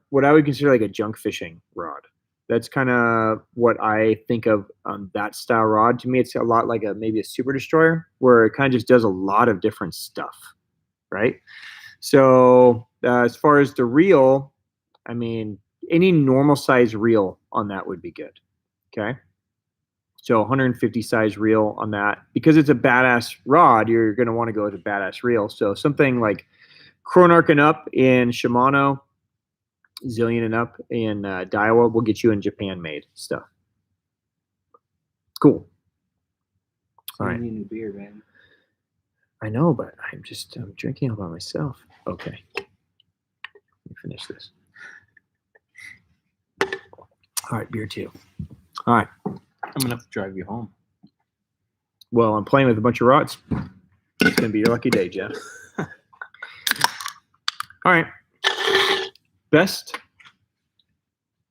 what I would consider like a junk fishing rod. That's kind of what I think of on that style rod. To me, it's a lot like maybe a Super Destroyer, where it kind of just does a lot of different stuff, right? So as far as the reel, I mean, any normal size reel on that would be good. Okay. So 150 size reel on that. Because it's a badass rod, you're going to want to go with a badass reel. So something like Chronarch and up in Shimano, Zillion and up in Daiwa will get you in Japan made stuff. Cool. All right. You need a new beer, man. I know, but I'm drinking all by myself. Okay. Let me finish this. All right, beer 2. All right. I'm gonna have to drive you home. Well, I'm playing with a bunch of rods. It's gonna be your lucky day, Jeff. All right. Best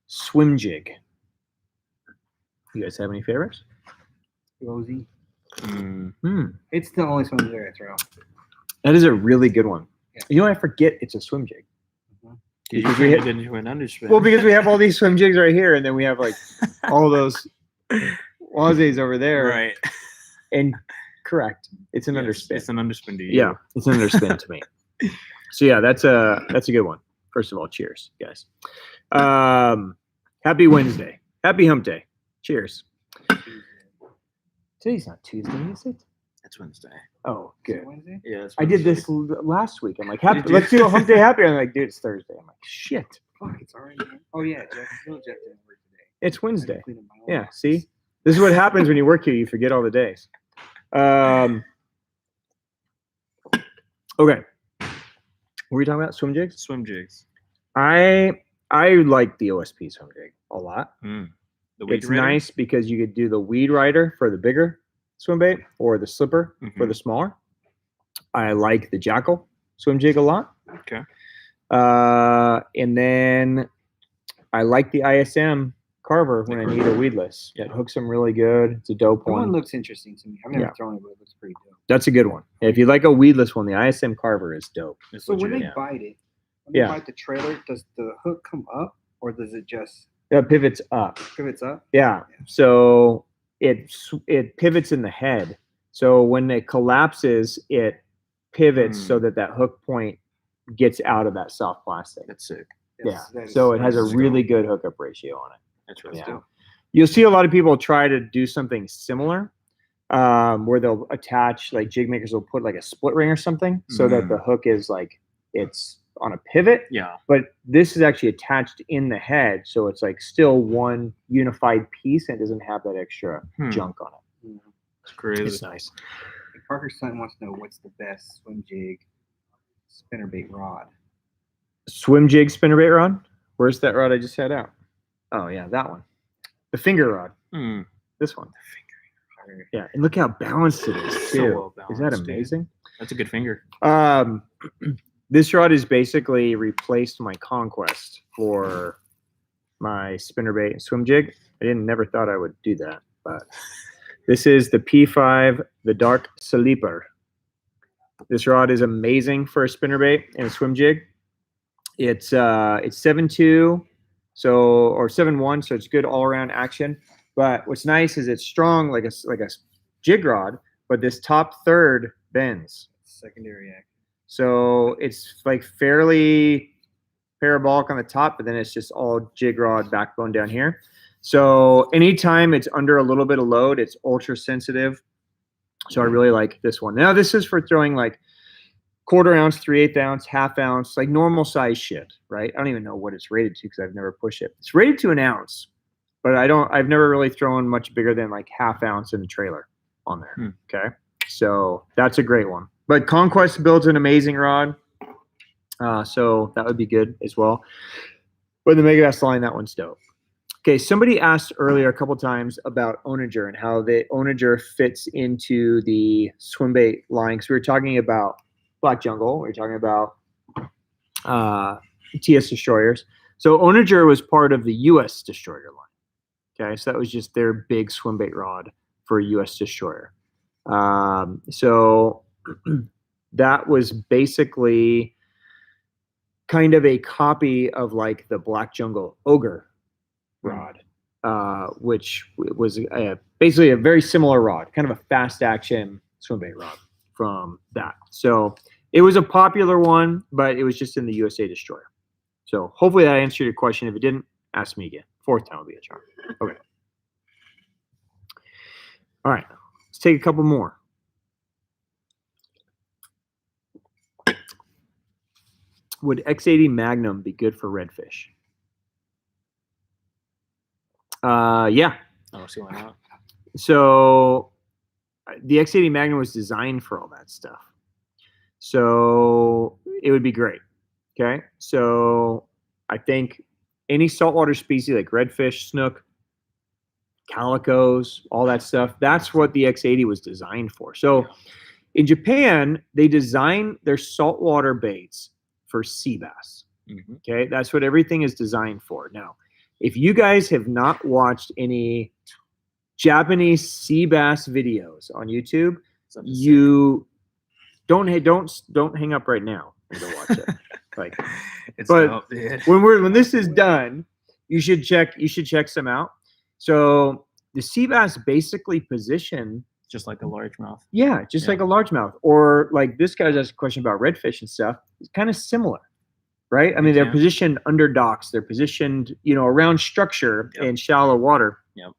swim jig. You guys have any favorites? Rosie. Mm. It's the only swim jig I throw. That is a really good one. Yeah. You know, I forget it's a swim jig. You Because turned we it into an underspin. Well, because we have all these swim jigs right here, and then we have like all those Wazes over there. right. And correct, it's an Yes, underspin. It's an underspin to you. Yeah, it's an underspin to me. So yeah, that's a good one. First of all, cheers, guys. Happy Wednesday. Happy Hump Day. Cheers. Today's not Tuesday, is it? It's Wednesday. Oh, Is it good. Wednesday? Yeah. It's I did Wednesday. this last week. I'm like, Did you? let's do a Hump Day Happy. I'm like, dude, it's Thursday. I'm like, shit, Fuck, it's already. Oh yeah, Jeff. No, Jeff didn't work today. it's I had to Wednesday. clean up my own Yeah, box. see? This is what happens when you work here. You forget all the days. Okay. What were we talking about? Swim jigs? Swim jigs. I like the OSP swim jig a lot. The weed It's rider? nice because you could do the weed rider for the bigger swim bait or the slipper for the smaller. I like the Jackal swim jig a lot. Okay. And then I like the ISM Carver when I need a weedless. It hooks them really good. It's a dope That one one. looks interesting to me. I've never Yeah. thrown it, but it looks pretty dope. That's a good one. If you like a weedless one, the ISM Carver is dope. It's So when legit. they yeah. bite it, Yeah. bite the trailer, does the hook come up or does it just It pivots up. pivots up? Yeah. So it pivots in the head. So when it collapses, it pivots so that hook point gets out of that soft plastic. That's sick. Yeah. That is- So it has a that's really dope. good hookup ratio on it. That's really Yeah. dope. You'll see a lot of people try to do something similar, where they'll attach, like jig makers will put like a split ring or something so that the hook is like, it's on a pivot. Yeah. But this is actually attached in the head, so it's like still one unified piece and it doesn't have that extra junk on it. It's crazy. It's nice. Like Parker's son wants to know what's the best swim jig spinnerbait rod. Swim jig spinnerbait rod. Where's that rod I just had out? Oh yeah, that one. The finger rod. This one. Yeah, and look how balanced it is So too. well Is that balanced, dude. amazing? That's a good finger. This rod has basically replaced my Conquest for my spinnerbait and swim jig. Never thought I would do that, but this is the P5, the Dark Sleeper. This rod is amazing for a spinnerbait and a swim jig. It's 7.2, or 7.1, so it's good all around action. But what's nice is it's strong like a jig rod, but this top third bends. Secondary action. So it's like fairly parabolic on the top, but then it's just all jig rod backbone down here. So anytime it's under a little bit of load, it's ultra sensitive. So I really like this one. Now this is for throwing like 1/4 ounce, 3/8 ounce, 1/2 ounce, like normal size shit, right? I don't even know what it's rated to because I've never pushed it. It's rated to 1 ounce, but I've never really thrown much bigger than like 1/2 ounce in a trailer on there. Okay. So that's a great one. But Conquest builds an amazing rod. So that would be good as well. But the Megabass line, that one's dope. Okay, somebody asked earlier a couple times about Onager and how the Onager fits into the Swimbait line. Because we were talking about Black Jungle. We were talking about TS Destroyers. So Onager was part of the US Destroyer line. Okay, so that was just their big Swimbait rod for a US Destroyer. So that was basically kind of a copy of like the Black Jungle Ogre rod, which was basically a very similar rod, kind of a fast action swimbait rod from that. So it was a popular one, but it was just in the USA Destroyer. So hopefully that answered your question. If it didn't, ask me again. Fourth time will be a charm. Okay. All right. Let's take a couple more. Would X80 Magnum be good for redfish? Yeah. Oh, see why not? So the X80 Magnum was designed for all that stuff. So it would be great. Okay. So I think any saltwater species like redfish, snook, calicos, all that stuff, that's what the X80 was designed for. So in Japan, they design their saltwater baits for sea bass. Mm-hmm. Okay. That's what everything is designed for. Now, if you guys have not watched any Japanese sea bass videos on YouTube, you don't hang up right now and go watch it. Like, but when this is done, you should check some out. So the sea bass basically position just like a largemouth. Yeah, just like a largemouth, or like this guy's asked a question about redfish and stuff. It's kind of similar, right? I mean, they're positioned under docks. They're positioned, around structure in shallow water. Yep.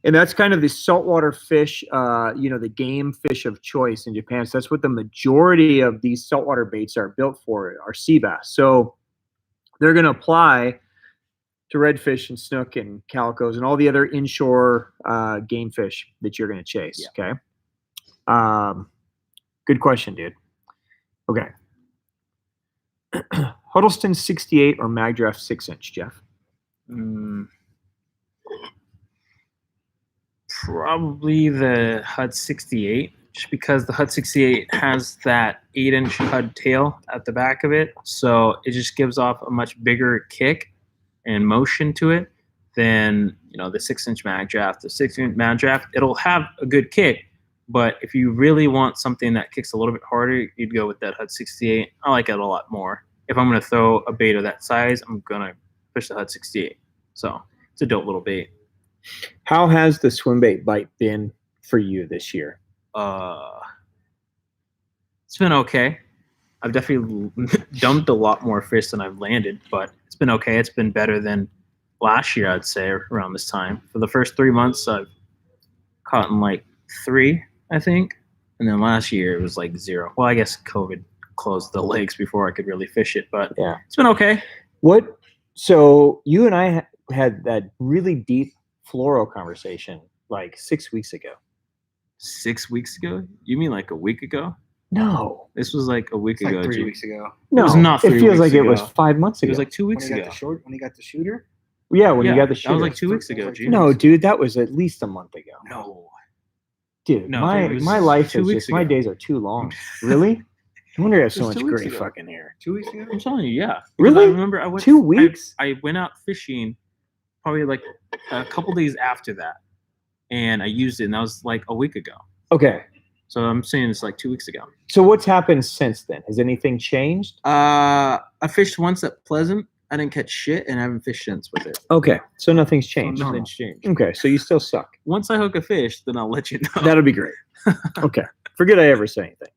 And that's kind of the saltwater fish, the game fish of choice in Japan. So that's what the majority of these saltwater baits are built for, are sea bass. So they're going to apply to redfish and snook and calicos and all the other inshore game fish that you're going to chase. Yeah. Okay. Good question, dude. Okay. Huddleston 68 or Magdraft 6-inch, Jeff? Probably the HUD 68, just because the HUD 68 has that 8-inch HUD tail at the back of it. So it just gives off a much bigger kick and motion to it than the 6-inch Magdraft. The 6-inch Magdraft, it'll have a good kick, but if you really want something that kicks a little bit harder, you'd go with that HUD 68. I like it a lot more. If I'm going to throw a bait of that size, I'm going to push the HUD 68. So it's a dope little bait. How has the Swimbait bite been for you this year? It's been okay. I've definitely dumped a lot more fish than I've landed, but it's been okay. It's been better than last year, I'd say, around this time. For the first 3 months, I've caught in like 3, I think. And then last year, it was like 0. Well, I guess COVID closed the lakes before I could really fish it, but it's been okay. So you and I had that really deep fluoro conversation like 6 weeks ago. 6 weeks ago? You mean like a week ago? No. This was like a week ago. Like 3 weeks ago. No, it was not 3 weeks ago. It feels like ago. It was 5 months ago. It was like 2 weeks when ago. When he got the shooter? Yeah, when you got the shooter. That was like 2 weeks ago, G. No, dude, that was at least a month ago. No. Dude, my life is just, my days are too long. Really? I wonder I have so much gray fucking hair. 2 weeks ago? I'm telling you, yeah. Really? I remember I went 2 weeks? I went out fishing probably like a couple days after that, and I used it, and that was like a week ago. Okay. So I'm saying it's like 2 weeks ago. So what's happened since then? Has anything changed? I fished once at Pleasant. I didn't catch shit, and I haven't fished since with it. Okay, so nothing's changed. Nothing's changed. Okay, so you still suck. Once I hook a fish, then I'll let you know. That'll be great. Okay, forget I ever say anything.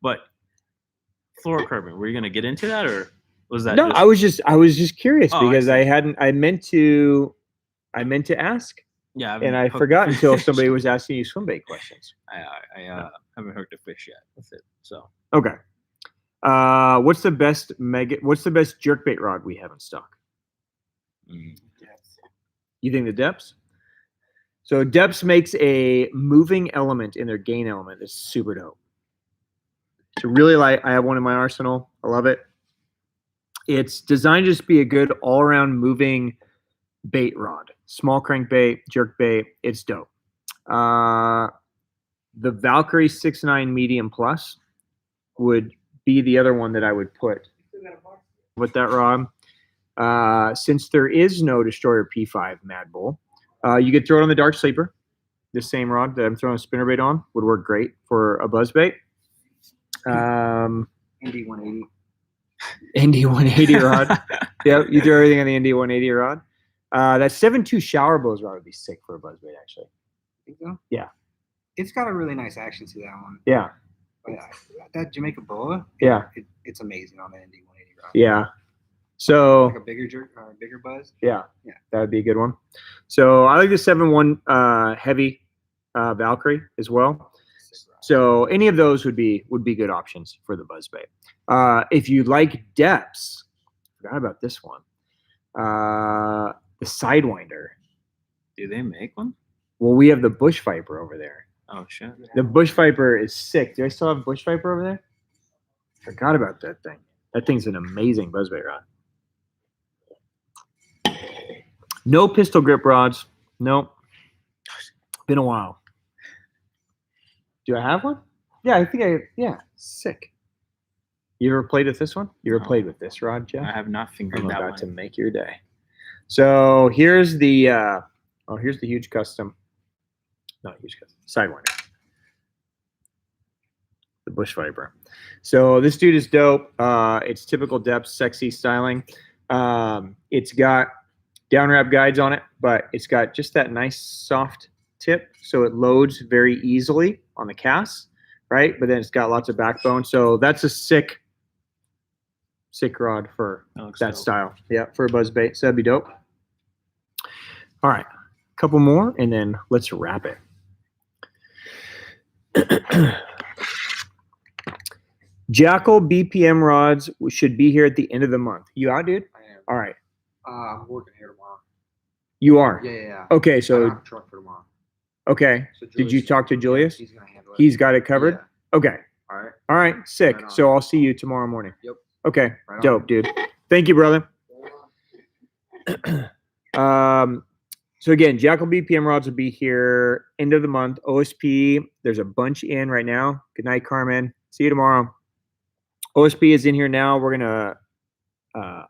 But fluorocarbon, were you gonna get into that, or was that? No, I was just curious because I meant to ask. Yeah, and I forgot until somebody was asking you Swimbait questions. I haven't hooked a fish yet with it. So okay. What's the best jerkbait rod we have in stock? You think the Depths? So Depths makes a moving element in their gain element that's super dope. So really, I have one in my arsenal. I love it. It's designed to just be a good all-around moving bait rod. Small crankbait, jerkbait. It's dope. The Valkyrie 6.9 medium plus would be the other one that I would put with that rod. Since there is no Destroyer P5 Mad Bull, you could throw it on the Dark Sleeper. The same rod that I'm throwing a spinnerbait on would work great for a buzzbait. ND 180. ND 180 rod. Yeah, you throw everything on the ND 180 rod. That 7.2 shower blows rod would be sick for a buzzbait, actually. Think so? Yeah. It's got a really nice action to that one. Yeah. But that Jamaica boa, yeah, it's amazing on the ND 180. Yeah. So Like a bigger bigger buzz. yeah, Yeah. that would be a good one. So I like the 7-1 heavy Valkyrie as well. So any of those would be good options for the buzzbait. If you like depths, forgot about this one. The Sidewinder. Do they make one? Well, we have the Bush Viper over there. Oh shit. The Bush Viper is sick. Do I still have Bush Viper over there? Forgot about that thing. That thing's an amazing buzzbait rod. No pistol grip rods. Nope. Been a while. Do I have one? Yeah, I think yeah, sick. You ever played with this one? You ever No. played with this rod, Jeff? I have not fingered I'm that about one. to make your day. So here's the here's the huge custom. Not huge custom. Sidewinder. The Bush Viper. So this dude is dope. It's typical depth, sexy styling. It's got down wrap guides on it, but it's got just that nice soft tip, so it loads very easily on the cast, right? But then it's got lots of backbone, so that's a sick rod for that dope. style. Yeah, for a buzzbait, so that'd be dope. All right, a couple more, and then let's wrap it. Jackal BPM rods should be here at the end of the month. You out, dude? I am. All right. I'm working here tomorrow. You are? Yeah. Okay, I so don't have a truck for tomorrow. Okay. So Did you talk to Julius? He's gonna handle it. He's got it covered? Yeah. Okay. All right. All right. Sick. Right on. So I'll see you tomorrow morning. Yep. Okay. Right on. Dope, dude. Thank you, brother. So again, Jackal BPM rods will be here end of the month. OSP, there's a bunch in right now. Good night, Carmen. See you tomorrow. OSP is in here now. We're gonna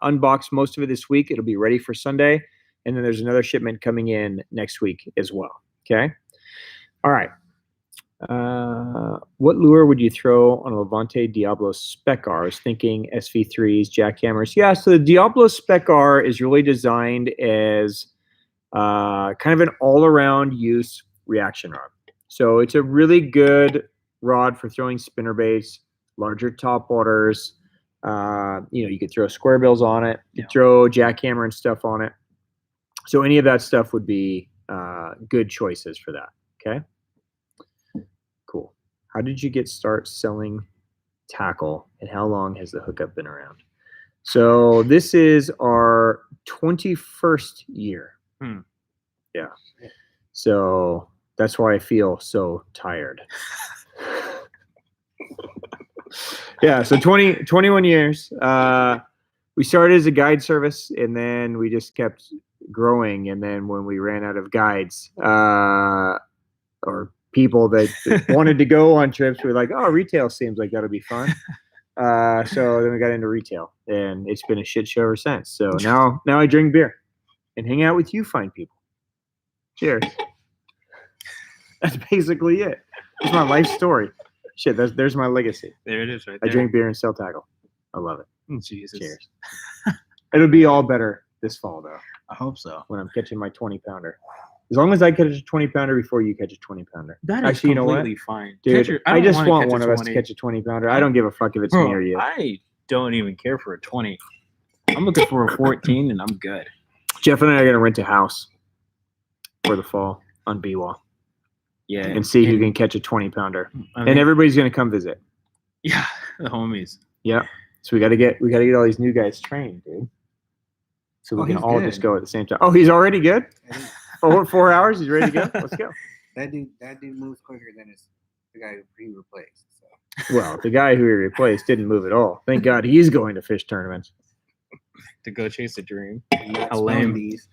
unbox most of it this week. It'll be ready for Sunday, and then there's another shipment coming in next week as well. Okay. All right. What lure would you throw on a Levante Diablo Spec R? I was thinking SV3s, jackhammers. Yeah, so the Diablo Spec R is really designed as kind of an all-around use reaction rod. So it's a really good rod for throwing spinnerbaits, larger topwaters. You could throw square bills on it, you could throw jackhammer and stuff on it. So any of that stuff would be good choices for that. Okay. Cool. How did you start selling tackle, and how long has the hookup been around? So this is our 21st year. Yeah. So that's why I feel so tired. Yeah. So 21 years. We started as a guide service, and then we just kept growing. And then when we ran out of guides, or people that wanted to go on trips, we were like, oh, retail seems like that'll be fun. So then we got into retail, and it's been a shit show ever since. So now I drink beer and hang out with you fine people. Cheers. That's basically it. It's my life story. Shit, there's my legacy. There it is right I there. drink beer and sell tackle. I love it. Jesus. Cheers. It'll be all better this fall, though, I hope so. when I'm catching my 20-pounder. As long as I catch a 20-pounder before you catch a 20-pounder. That is Actually, you know what? completely fine. Dude, Catcher, I don't just wanna want catch one a of us to 20. catch a 20-pounder. I don't give a fuck if it's me or you. I don't even care for a 20. I'm looking for a 14, and I'm good. Jeff and I are going to rent a house for the fall on BWA Yeah. and see who can catch a 20-pounder. I mean, And everybody's going to come visit. yeah, the homies. Yeah. So we got to get all these new guys trained, dude. So we Oh, can he's all good. just go at the same time. Oh, he's already good? 4 hours? He's ready to go? Let's go. That dude moves quicker than the guy who he replaced. So. Well, the guy who he replaced didn't move at all. Thank God he's going to fish tournaments. To go chase a dream. Not A lame. these.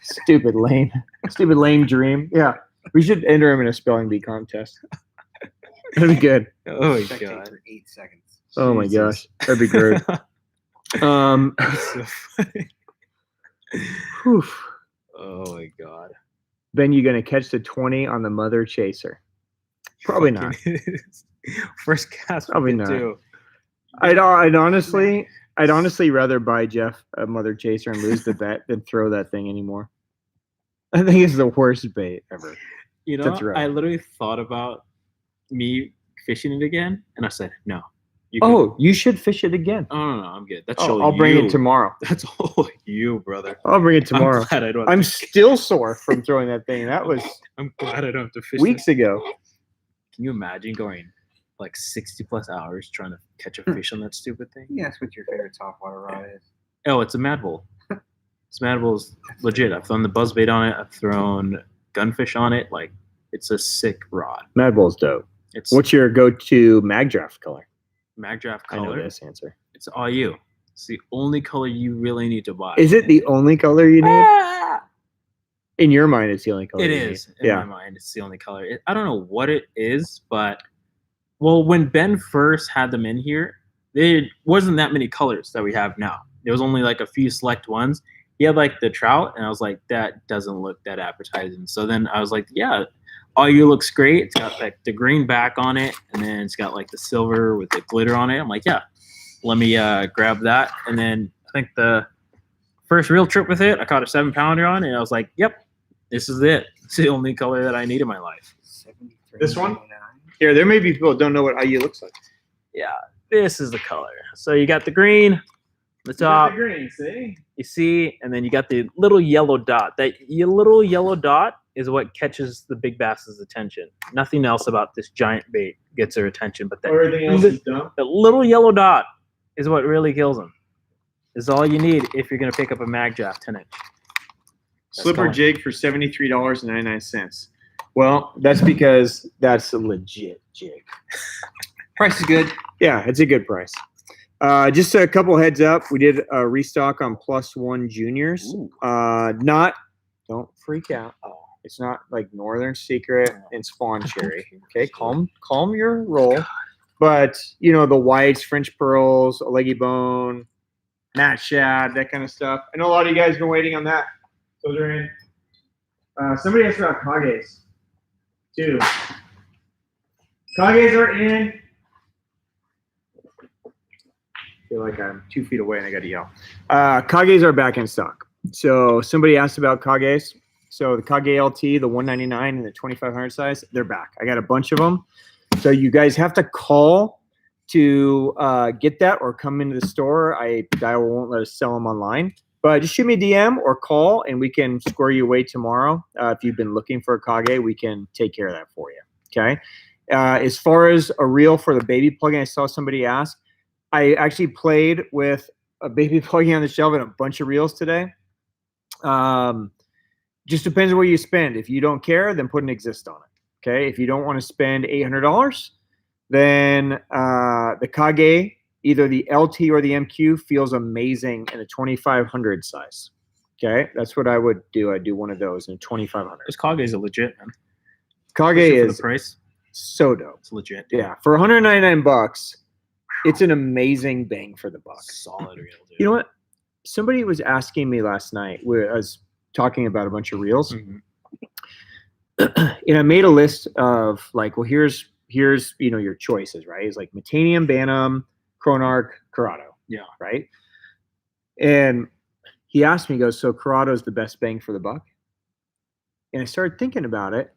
Stupid lame dream. Yeah. We should enter him in a spelling bee contest. That'd be good. Oh, my Spectate God. for 8 seconds. Oh my Jesus. gosh. That'd be great. That's so funny. Whew. Oh, my God. Ben, you going to catch the 20 on the Mother Chaser? Probably not. First cast. Probably we not. could do. I'd honestly rather buy Jeff a Mother Chaser and lose the bet than throw that thing anymore. I think it's the worst bait ever. You know, That's right. I literally thought about me fishing it again, and I said, no, Oh, you should fish it again. Oh, no, I'm good. That's Oh, all I'll bring you. it tomorrow. That's all you, brother. I'll bring it tomorrow. I'm glad I don't. I'm still sore from throwing that thing. That was I'm glad I don't have to fish weeks this. ago. Can you imagine going like 60+ hours trying to catch a fish on that stupid thing? Yes, what your favorite topwater rod is. Oh, it's a Mad Bull. This Mad Bull's legit. I've thrown the buzzbait on it. I've thrown gunfish on it. Like, it's a sick rod. Mad Bull's dope. It's What's your go-to mag draft color? mag draft I know color. this answer. It's all you. It's the only color you really need to buy. Is it the only color you need? Ah! In your mind, it's the only color. It you is. need. In Yeah. my mind, it's the only color. I don't know what it is, but well, when Ben first had them in here, there wasn't that many colors that we have now. There was only like a few select ones. He had like the trout, and I was like, that doesn't look that appetizing. So then I was like, yeah, all you looks great. It's got like the green back on it, and then it's got like the silver with the glitter on it. I'm like, yeah, let me grab that. And then I think the first real trip with it, I caught a 7-pounder on, and I was like, yep, this is it. It's the only color that I need in my life. This one? Here, there may be people who don't know what IU looks like. Yeah, this is the color. So you got the green, the top, green, see? you see, and then you got the little yellow dot. That little yellow dot is what catches the big bass's attention. Nothing else about this giant bait gets their attention, but that, Everything else is dumb. that little yellow dot is what really kills them. Is all you need if you're going to pick up a mag draft 10-inch. Slipper jig for $73.99. Well, that's because that's a legit jig. Price is good. Yeah, it's a good price. Just a couple heads up. We did a restock on +1 juniors. Don't freak out. It's not like Northern Secret and Spawn Cherry. Okay, calm your roll. But you know, the whites, French pearls, a leggy bone, Nat shad, that kind of stuff. I know a lot of you guys have been waiting on that. Those are in. Somebody asked about Kages too. Kages are in. I feel like I'm 2 feet away and I got to yell. Kages are back in stock. So somebody asked about Kages. So the Kage LT, the 199 and the 2500 size, they're back. I got a bunch of them. So you guys have to call to get that or come into the store. Daiwa won't let us sell them online. But just shoot me a DM or call and we can square you away tomorrow. If you've been looking for a Kage, we can take care of that for you. Okay. As far as a reel for the baby plugin, I saw somebody ask. I actually played with a baby plugin on the shelf and a bunch of reels today. Just depends on what you spend. If you don't care, then put an exist on it. Okay. If you don't want to spend $800, then the Kage, either the LT or the MQ, feels amazing in a 2500 size. Okay. That's what I would do. I'd do one of those in a 2500. This Kage is a legit, man. Kage Especially for is the price. so dope. It's legit. Yeah. For $199, it's an amazing bang for the buck. Solid reel, dude. You know what? Somebody was asking me last night where I was talking about a bunch of reels. Mm-hmm. And I made a list of like, well, here's you know, your choices, right? It's like Metanium, Bantam, Chronarch, Corrado. Yeah. Right. And he asked me, he goes, so Corrado's the best bang for the buck? And I started thinking about it.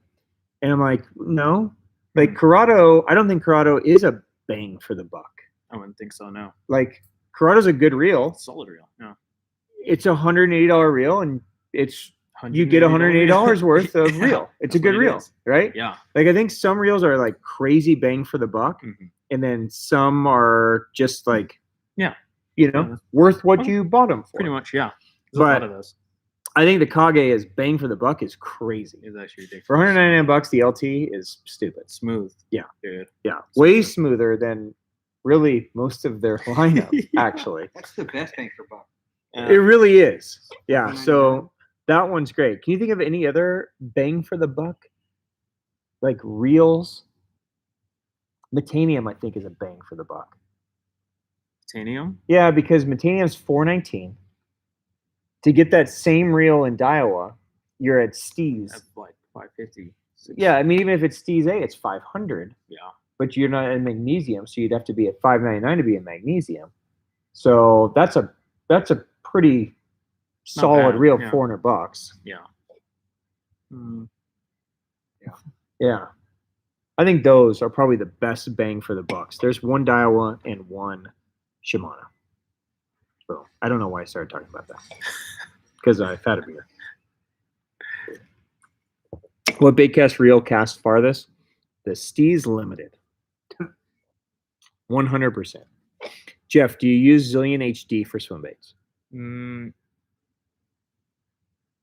And I'm like, no. Like Corrado, I don't think Corrado is a bang for the buck. I wouldn't think so, no. Like Corrado's a good reel. Solid reel, yeah. It's a $180 reel, and you get $180 worth of reel. It's a good reel, right? Yeah. Like I think some reels are like crazy bang for the buck, and then some are just like, you know, worth what you bought them for. Pretty much, yeah. There's a lot of those. I think the Kage is bang for the buck is crazy. It's actually ridiculous. For $199, the LT is stupid. Smooth. Yeah. Dude. Yeah. Way smoother than really most of their lineup, actually. That's the best bang for buck. It really is. Yeah. So that one's great. Can you think of any other bang for the buck? Like reels? Metanium, I think, is a bang for the buck. Titanium? Yeah, because Metanium's $419. To get that same reel in Daiwa, you're at Steez. That's like $550. Yeah, I mean, even if it's Steez A, it's $500. Yeah. But you're not in magnesium, so you'd have to be at $599 to be in magnesium. So that's a pretty solid reel, yeah. $400. Yeah. Yeah. I think those are probably the best bang for the bucks. There's one Daiwa and one Shimano. So I don't know why I started talking about that. Because I've had a beer. What baitcast reel cast farthest? The Steez Limited. 100%. Jeff, do you use Zillion HD for swim baits?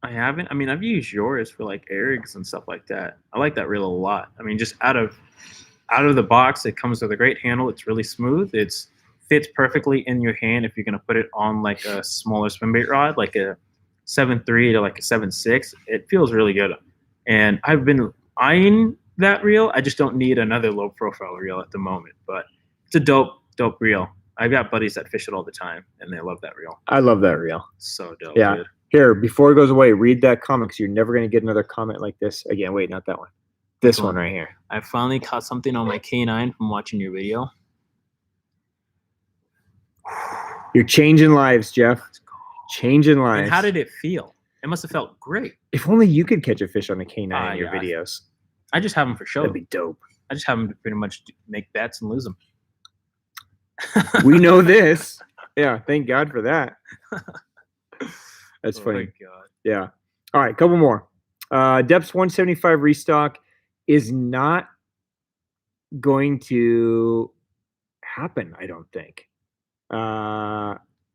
I haven't. I mean, I've used yours for like Erigs and stuff like that. I like that reel a lot. I mean, just out of the box, it comes with a great handle. It's really smooth. It's fits perfectly in your hand if you're gonna put it on like a smaller swim bait rod, like a 7.3 to like a 7.6. It feels really good. And I've been eyeing that reel. I just don't need another low profile reel at the moment. But it's a dope reel. I've got buddies that fish it all the time, and they love that reel. I love that reel. So dope. Yeah. Dude. Here, before it goes away, read that comment because you're never going to get another comment like this again. Wait, not that one. This one right here. I finally caught something on my K9 from watching your video. You're changing lives, Jeff. Changing lives. And how did it feel? It must have felt great. If only you could catch a fish on a K9 in your Yeah. videos. I just have them for show. That'd be dope. I just have them to pretty much make bets and lose them. We know this. Yeah, thank God for that. That's Oh funny. my God. Yeah. All right, couple more. Depths 175 restock is not going to happen, I don't think.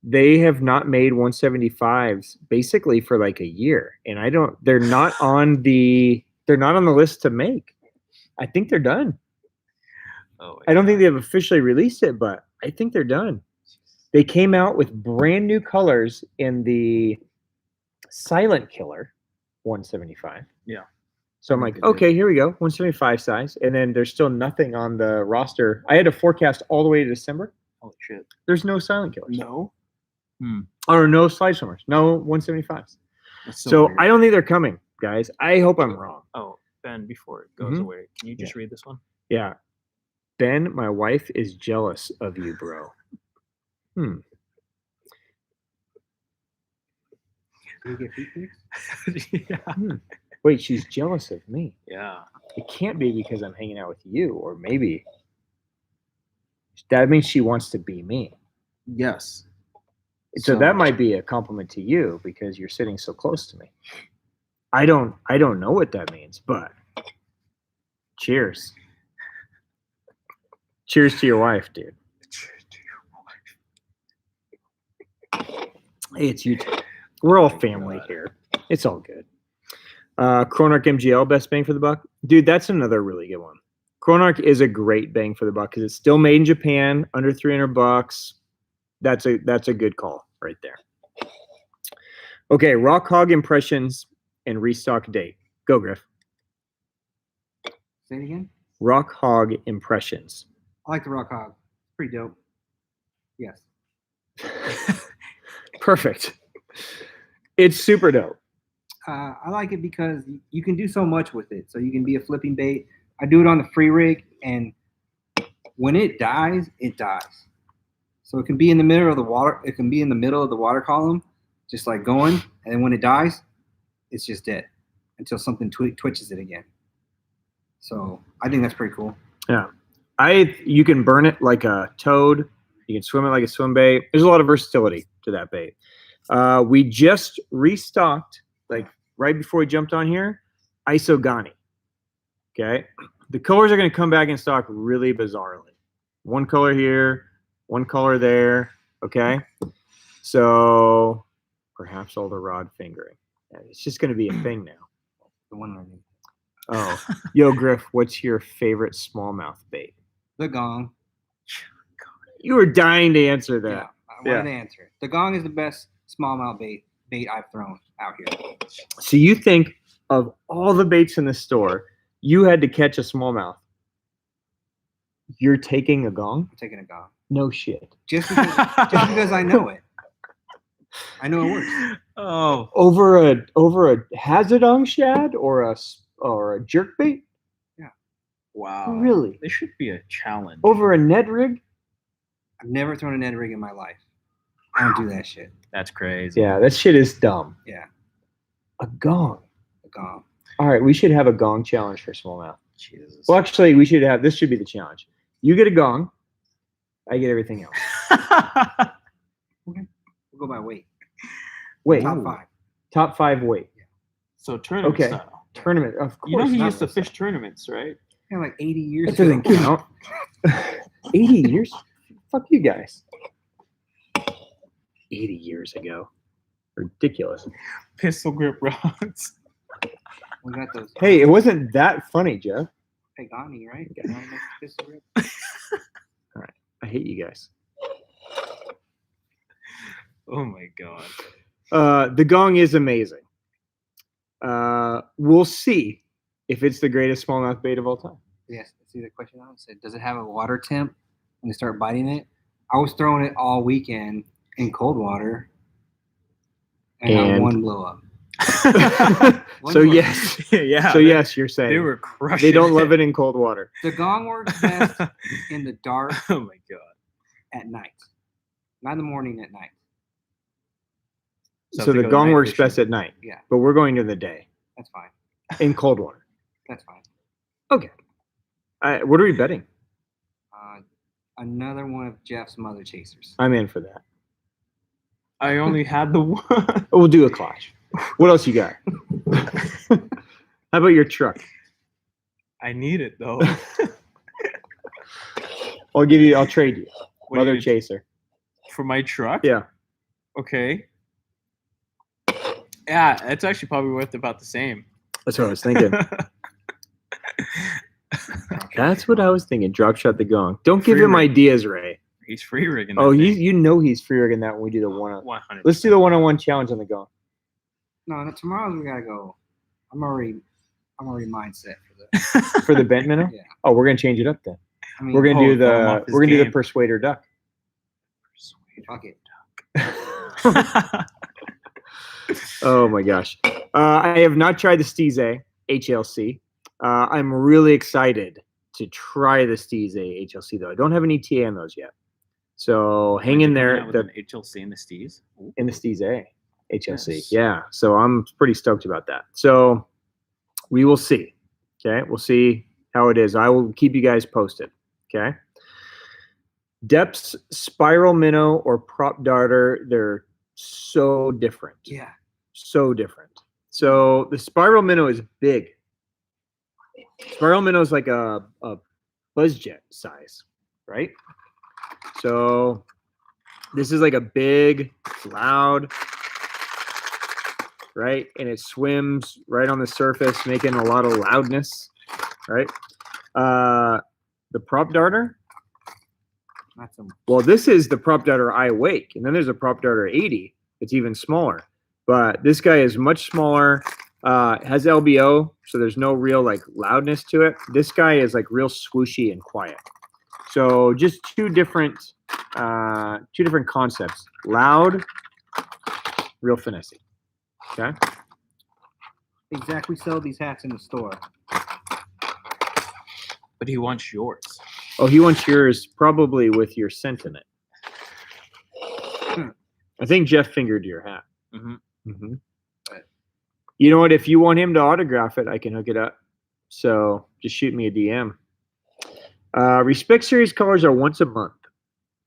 They have not made 175s basically for like a year, and they're not on the list to make. I think they're done. Oh, I don't think they've officially released it, but I think they're done. They came out with brand new colors in the Silent Killer 175. Yeah. So I'm like, okay, here we go, 175 size. And then there's still nothing on the roster. I had to forecast all the way to December. Holy shit. There's no Silent Killers. No. Or no slide swimmers. No 175s. That's So weird. I don't think they're coming, guys. I hope I'm wrong. Oh, Ben, before it goes Mhm. away, can you just read this one? Yeah. Ben, my wife is jealous of you, bro. Do you get feet pics? Yeah. Wait, she's jealous of me. Yeah. It can't be because I'm hanging out with you, or maybe that means she wants to be me. Yes. So that might be a compliment to you because you're sitting so close to me. I don't know what that means, but cheers. Cheers to your wife, dude. Hey, it's you two. We're all family here. It's all good. Chronarch MGL, best bang for the buck. Dude, that's another really good one. Chronarch is a great bang for the buck because it's still made in Japan, under $300. That's a good call right there. Okay, Rock Hog impressions and restock date. Go, Griff. Say it again. Rock Hog impressions. I like the rock hog. Pretty dope. Yes. Perfect. It's super dope. I like it because you can do so much with it. So you can be a flipping bait. I do it on the free rig, and when it dies, it dies. So it can be in the middle of the water. It can be in the middle of the water column, just like going, and then when it dies, it's just dead until something twitches it again. So I think that's pretty cool. Yeah. You can burn it like a toad. You can swim it like a swim bait. There's a lot of versatility to that bait. We just restocked, like right before we jumped on here, Isogani. Okay. The colors are going to come back in stock really bizarrely. One color here, one color there. Okay. So perhaps all the rod fingering. It's just going to be a thing now. The one I need. Oh, yo, Griff, what's your favorite smallmouth bait? The gong. You were dying to answer that. Yeah, I wanted to answer it. The gong is the best smallmouth bait I've thrown out here. So you think of all the baits in the store, you had to catch a smallmouth. You're taking a gong? I'm taking a gong. No shit. Just because I know it. I know it works. Oh. Over a hazardong shad or a jerk bait? Yeah. Wow. Really? This should be a challenge. Over a Ned rig? I've never thrown a Ned rig in my life. I don't do that shit. That's crazy. Yeah, that shit is dumb. Yeah. A gong. A gong. All right, we should have a gong challenge for smallmouth. Jesus. Well, actually, this should be the challenge. You get a gong. I get everything else. Okay. We'll go by weight. Wait. Top 5. Top 5 weight. So tournament Okay. style. Tournament, of course. You know he not used to this fish time. tournaments, right? Yeah, like 80 years That doesn't ago. count. 80 years? Fuck you guys. 80 years ago. Ridiculous. Pistol grip rods. We got those. Hey, it wasn't that funny, Jeff. Pagani, right? Pagani makes pistol grip. I hate you guys. Oh my god. The gong is amazing. We'll see if it's the greatest smallmouth bait of all time. Yes. See the question I said, does it have a water temp when you start biting it? I was throwing it all weekend in cold water, and I had one blow up. So yes, Yeah. so yes, you're saying They were crushing. they don't love it in cold water. The gong works best in the dark Oh my god. at night, not in the morning, at night. So the gong works best at night. Yeah. But we're going to the day That's fine. in cold water. That's fine. What are we betting? Another one of Jeff's mother chasers. I'm in for that. I only had the one. Oh, we'll do a clash. What else you got? How about your truck? I need it though. I'll trade you. What do Mother you- chaser. For my truck? Yeah. Okay. Yeah, it's actually probably worth about the same. That's what I was thinking. That's what I was thinking. Drop shot the gong. Don't give Free him rig. ideas, Ray. He's free rigging. Oh, that you know he's free rigging that when we do the one-on. 100. Let's do the one-on-one challenge on the gong. No, tomorrow we gotta go. I'm already mindset for the. For the bent minnow? Yeah. Oh, we're gonna change it up then. I mean, We're gonna do throw him off his the game. persuader duck. fuck it. Oh my gosh. I have not tried the Stize HLC. I'm really excited to try the Stize HLC though. I don't have an ETA on those yet. So hang in there. With an HLC in the Steez. Ooh. In the Stize HLC. Yes. Yeah. So I'm pretty stoked about that. So we will see. Okay. We'll see how it is. I will keep you guys posted. Okay. Depths, spiral minnow, or prop darter, they're so different. Yeah. So different. So the spiral minnow is big. Spiral minnow is like a buzz jet size, right? So this is like a big, loud, right? And it swims right on the surface, making a lot of loudness, right? The prop darter, Not so much. well, this is the prop darter I Wake, and then there's a prop darter 80. It's even smaller, but this guy is much smaller. Has LBO, so there's no real like loudness to it. This guy is like real swooshy and quiet. So just two different concepts: loud, real finesse. Okay. Exactly. We sell these hats in the store. But he wants yours. Oh, he wants yours probably with your scent in it. I think Jeff fingered your hat. Mm-hmm. Mm-hmm. You know what? If you want him to autograph it, I can hook it up. So just shoot me a DM. Respect Series colors are once a month.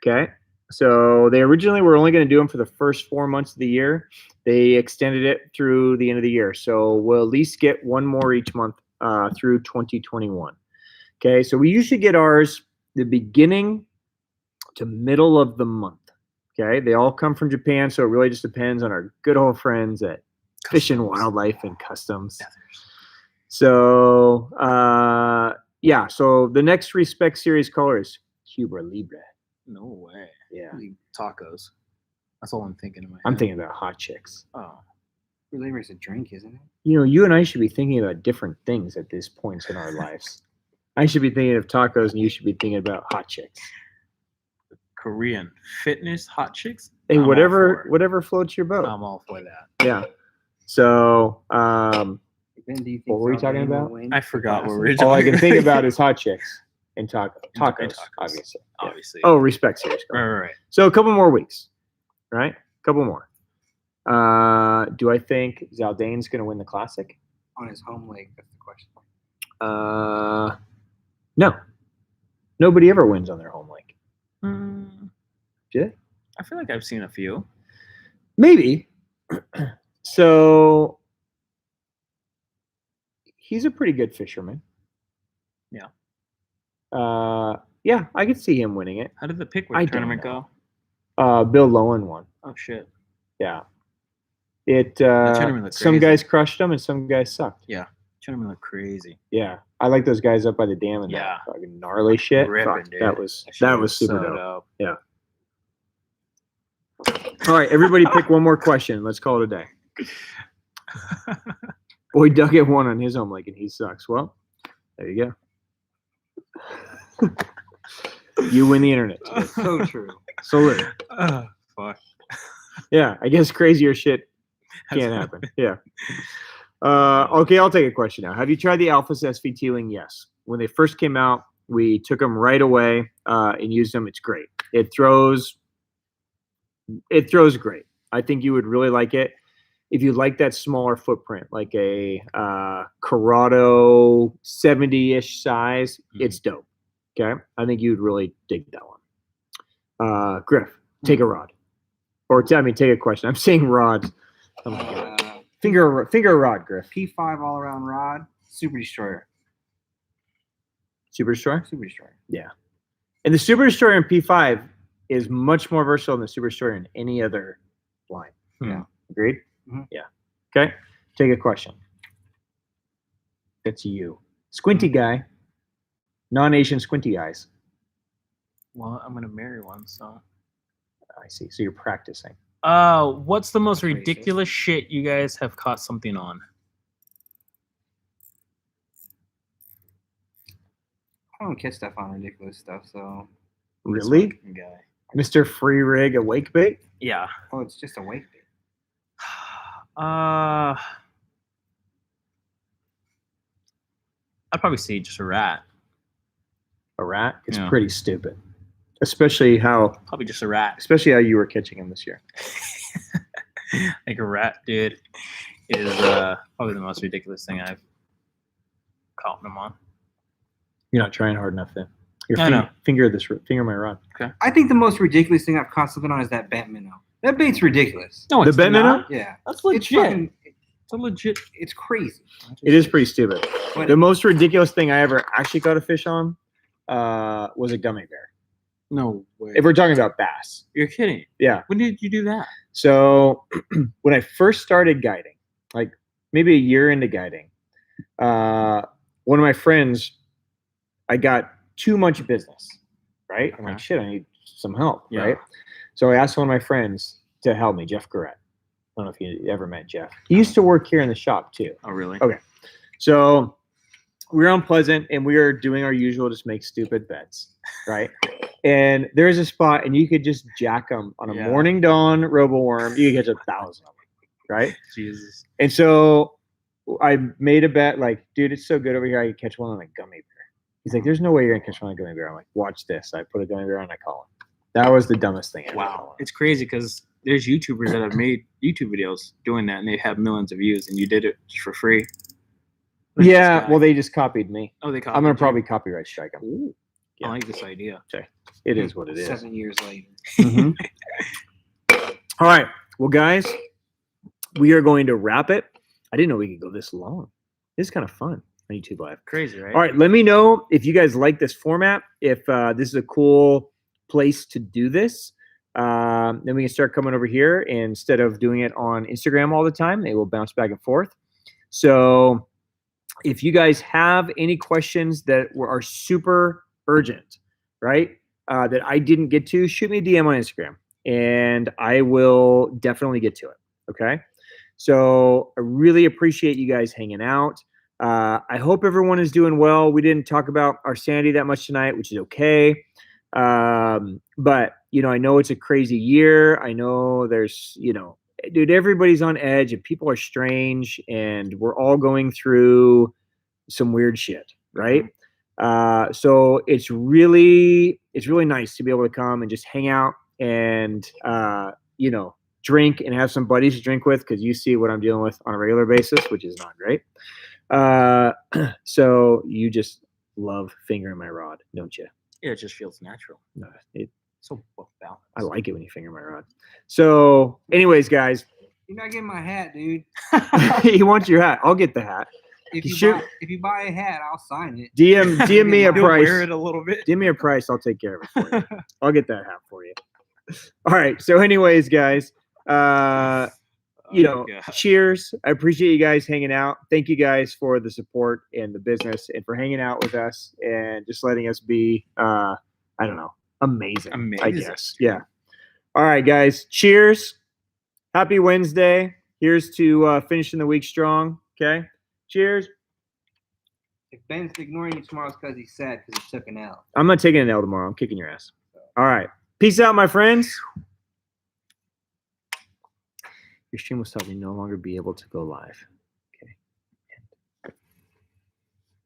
Okay. So they originally were only going to do them for the first 4 months of the year. They extended it through the end of the year. So we'll at least get one more each month through 2021. Okay. So we usually get ours the beginning to middle of the month. Okay. They all come from Japan. So it really just depends on our good old friends at Fish and Wildlife and Customs. So, yeah. So the next Respect Series color is Cuba Libre. No way. Yeah. Tacos. That's all I'm thinking in my head. I'm thinking about hot chicks. Oh. Reliever is a drink, isn't it? You know, you and I should be thinking about different things at this point in our lives. I should be thinking of tacos and you should be thinking about hot chicks. Korean fitness hot chicks. Hey, I'm all for it. whatever floats your boat. I'm all for that. Yeah. So, Ben, do you think What were we talking Salvador will about? win I the forgot what Classic? we're all I can think about is hot chicks and tacos, Tacos. obviously. Yeah. Obviously. Oh, Respect Series. Right. So a couple more weeks, right? A couple more. Do I think Zaldane's going to win the Classic? On his home leg, that's the question. No. Nobody ever wins on their home lake. Did they? I feel like I've seen a few. Maybe. So he's a pretty good fisherman. Yeah. Yeah, I could see him winning it. How did the I Pickwick don't tournament know. go? Bill Lowen won. Oh shit. Yeah. It tournament looked some crazy. guys crushed them and some guys sucked. Yeah. Tournament looked crazy. Yeah. I like those guys up by the dam and Yeah. that fucking gnarly shit. Ripping, Fuck, dude. that was shit super so dope. Yeah. All right, everybody pick one more question. Let's call it a day. Boy, Doug hit one on his home lake and he sucks. Well, there you go. You win the internet today. So true. Salute. Fuck. Yeah, I guess crazier shit can't happen. Yeah. Okay, I'll take a question now. Have you tried the Alphas SVT wing? Yes. When they first came out, we took them right away and used them. It's great. It throws great. I think you would really like it. If you like that smaller footprint, like a Corrado 70-ish size, it's dope. Okay? I think you'd really dig that one. Griff, take a rod. Or take a question. I'm saying rods. Oh my God. Finger rod, Griff. P5 all around rod, Super Destroyer. Super Destroyer? Super Destroyer. Yeah. And the Super Destroyer in P5 is much more versatile than the Super Destroyer in any other line. Yeah. Agreed? Mhm. Yeah. Okay. Take a question. That's you. Squinty guy. Non-Asian squinty eyes. Well, I'm gonna marry one, so. I see. So you're practicing. What's the most Racist. ridiculous shit you guys have caught something on? I don't catch stuff on ridiculous stuff, so Really? Fucking guy. Mr. Free Rig Awake Bait? Yeah. it's just a wake bait. I'd probably say just a rat. A rat? It's Yeah. pretty stupid. Especially how Probably just a rat. you were catching him this year. Like a rat, dude, is probably the most ridiculous thing I've caught them on. You're not trying hard enough then. I know. Finger my rod. I think the most ridiculous thing I've caught something on is that bent minnow. That bait's ridiculous. No, The it's bent not. minnow? Yeah. That's It's legit. fucking, It's a legit. it's crazy. It is pretty stupid. But The most ridiculous thing I ever actually caught a fish on was a gummy bear. No way. If we're talking about bass. You're kidding. Yeah. When did you do that? So when I first started guiding, like maybe a year into guiding, one of my friends, I got too much business, right? I'm like, Okay. shit, I need some help, Yeah. right? So I asked one of my friends to help me, Jeff Garrett. I don't know if you ever met Jeff. He used to work here in the shop too. Oh, really? Okay. So we were on Pleasant and we were doing our usual, just make stupid bets, right? And there's a spot and you could just jack them on a Yeah. morning dawn roboworm. You could catch 1,000 of them, right? Jesus. And so I made a bet, like, dude, it's so good over here. I could catch one on a gummy bear. He's like, there's no way you're gonna catch one on a gummy bear. I'm like, watch this. I put a gummy bear on, I call him. That was the dumbest thing ever. Wow. It's crazy because there's YouTubers that have made YouTube videos doing that and they have millions of views and you did it just for free. Look at Yeah, this guy. well, they just copied me. Oh, they I'm copied gonna you? probably copyright strike them. Ooh, Yeah. I like this idea. It is what it is. 7 years later. Mhm. All right. Well, guys, we are going to wrap it. I didn't know we could go this long. This is kind of fun on YouTube Live. Crazy, right? All right. Let me know if you guys like this format, if this is a cool place to do this. Then we can start coming over here. And instead of doing it on Instagram all the time, they will bounce back and forth. So if you guys have any questions that are super urgent, right, that I didn't get to, shoot me a DM on Instagram and I will definitely get to it. Okay. So I really appreciate you guys hanging out. I hope everyone is doing well. We didn't talk about our sanity that much tonight, which is okay. But, you know, I know it's a crazy year. I know there's, you know, dude, everybody's on edge and people are strange and we're all going through some weird shit, right? So it's really nice to be able to come and just hang out and, you know, drink and have some buddies to drink with because you see what I'm dealing with on a regular basis, which is not great. So you just love fingering my rod, don't you? Yeah, it just feels natural. No, it, So well balanced. I like it when you finger my rod. So, anyways, guys, You're not getting my hat, dude. he wants your hat. I'll get the hat. If You you should- buy if you buy a hat, I'll sign it. DM me a You'll price. wear it a little bit. Give me a price. I'll take care of it for you. I'll get that hat for you. All right. So, anyways, guys, you know, God. cheers. I appreciate you guys hanging out. Thank you guys for the support and the business and for hanging out with us and just letting us be, I don't know, amazing. I Amazing. guess. Yeah. All right, guys. Cheers. Happy Wednesday. Here's to finishing the week strong. Okay. Cheers. If Ben's ignoring you tomorrow, it's because he's sad because he took an L. I'm not taking an L tomorrow. I'm kicking your ass. All right. Peace out, my friends. Your stream will suddenly no longer be able to go live.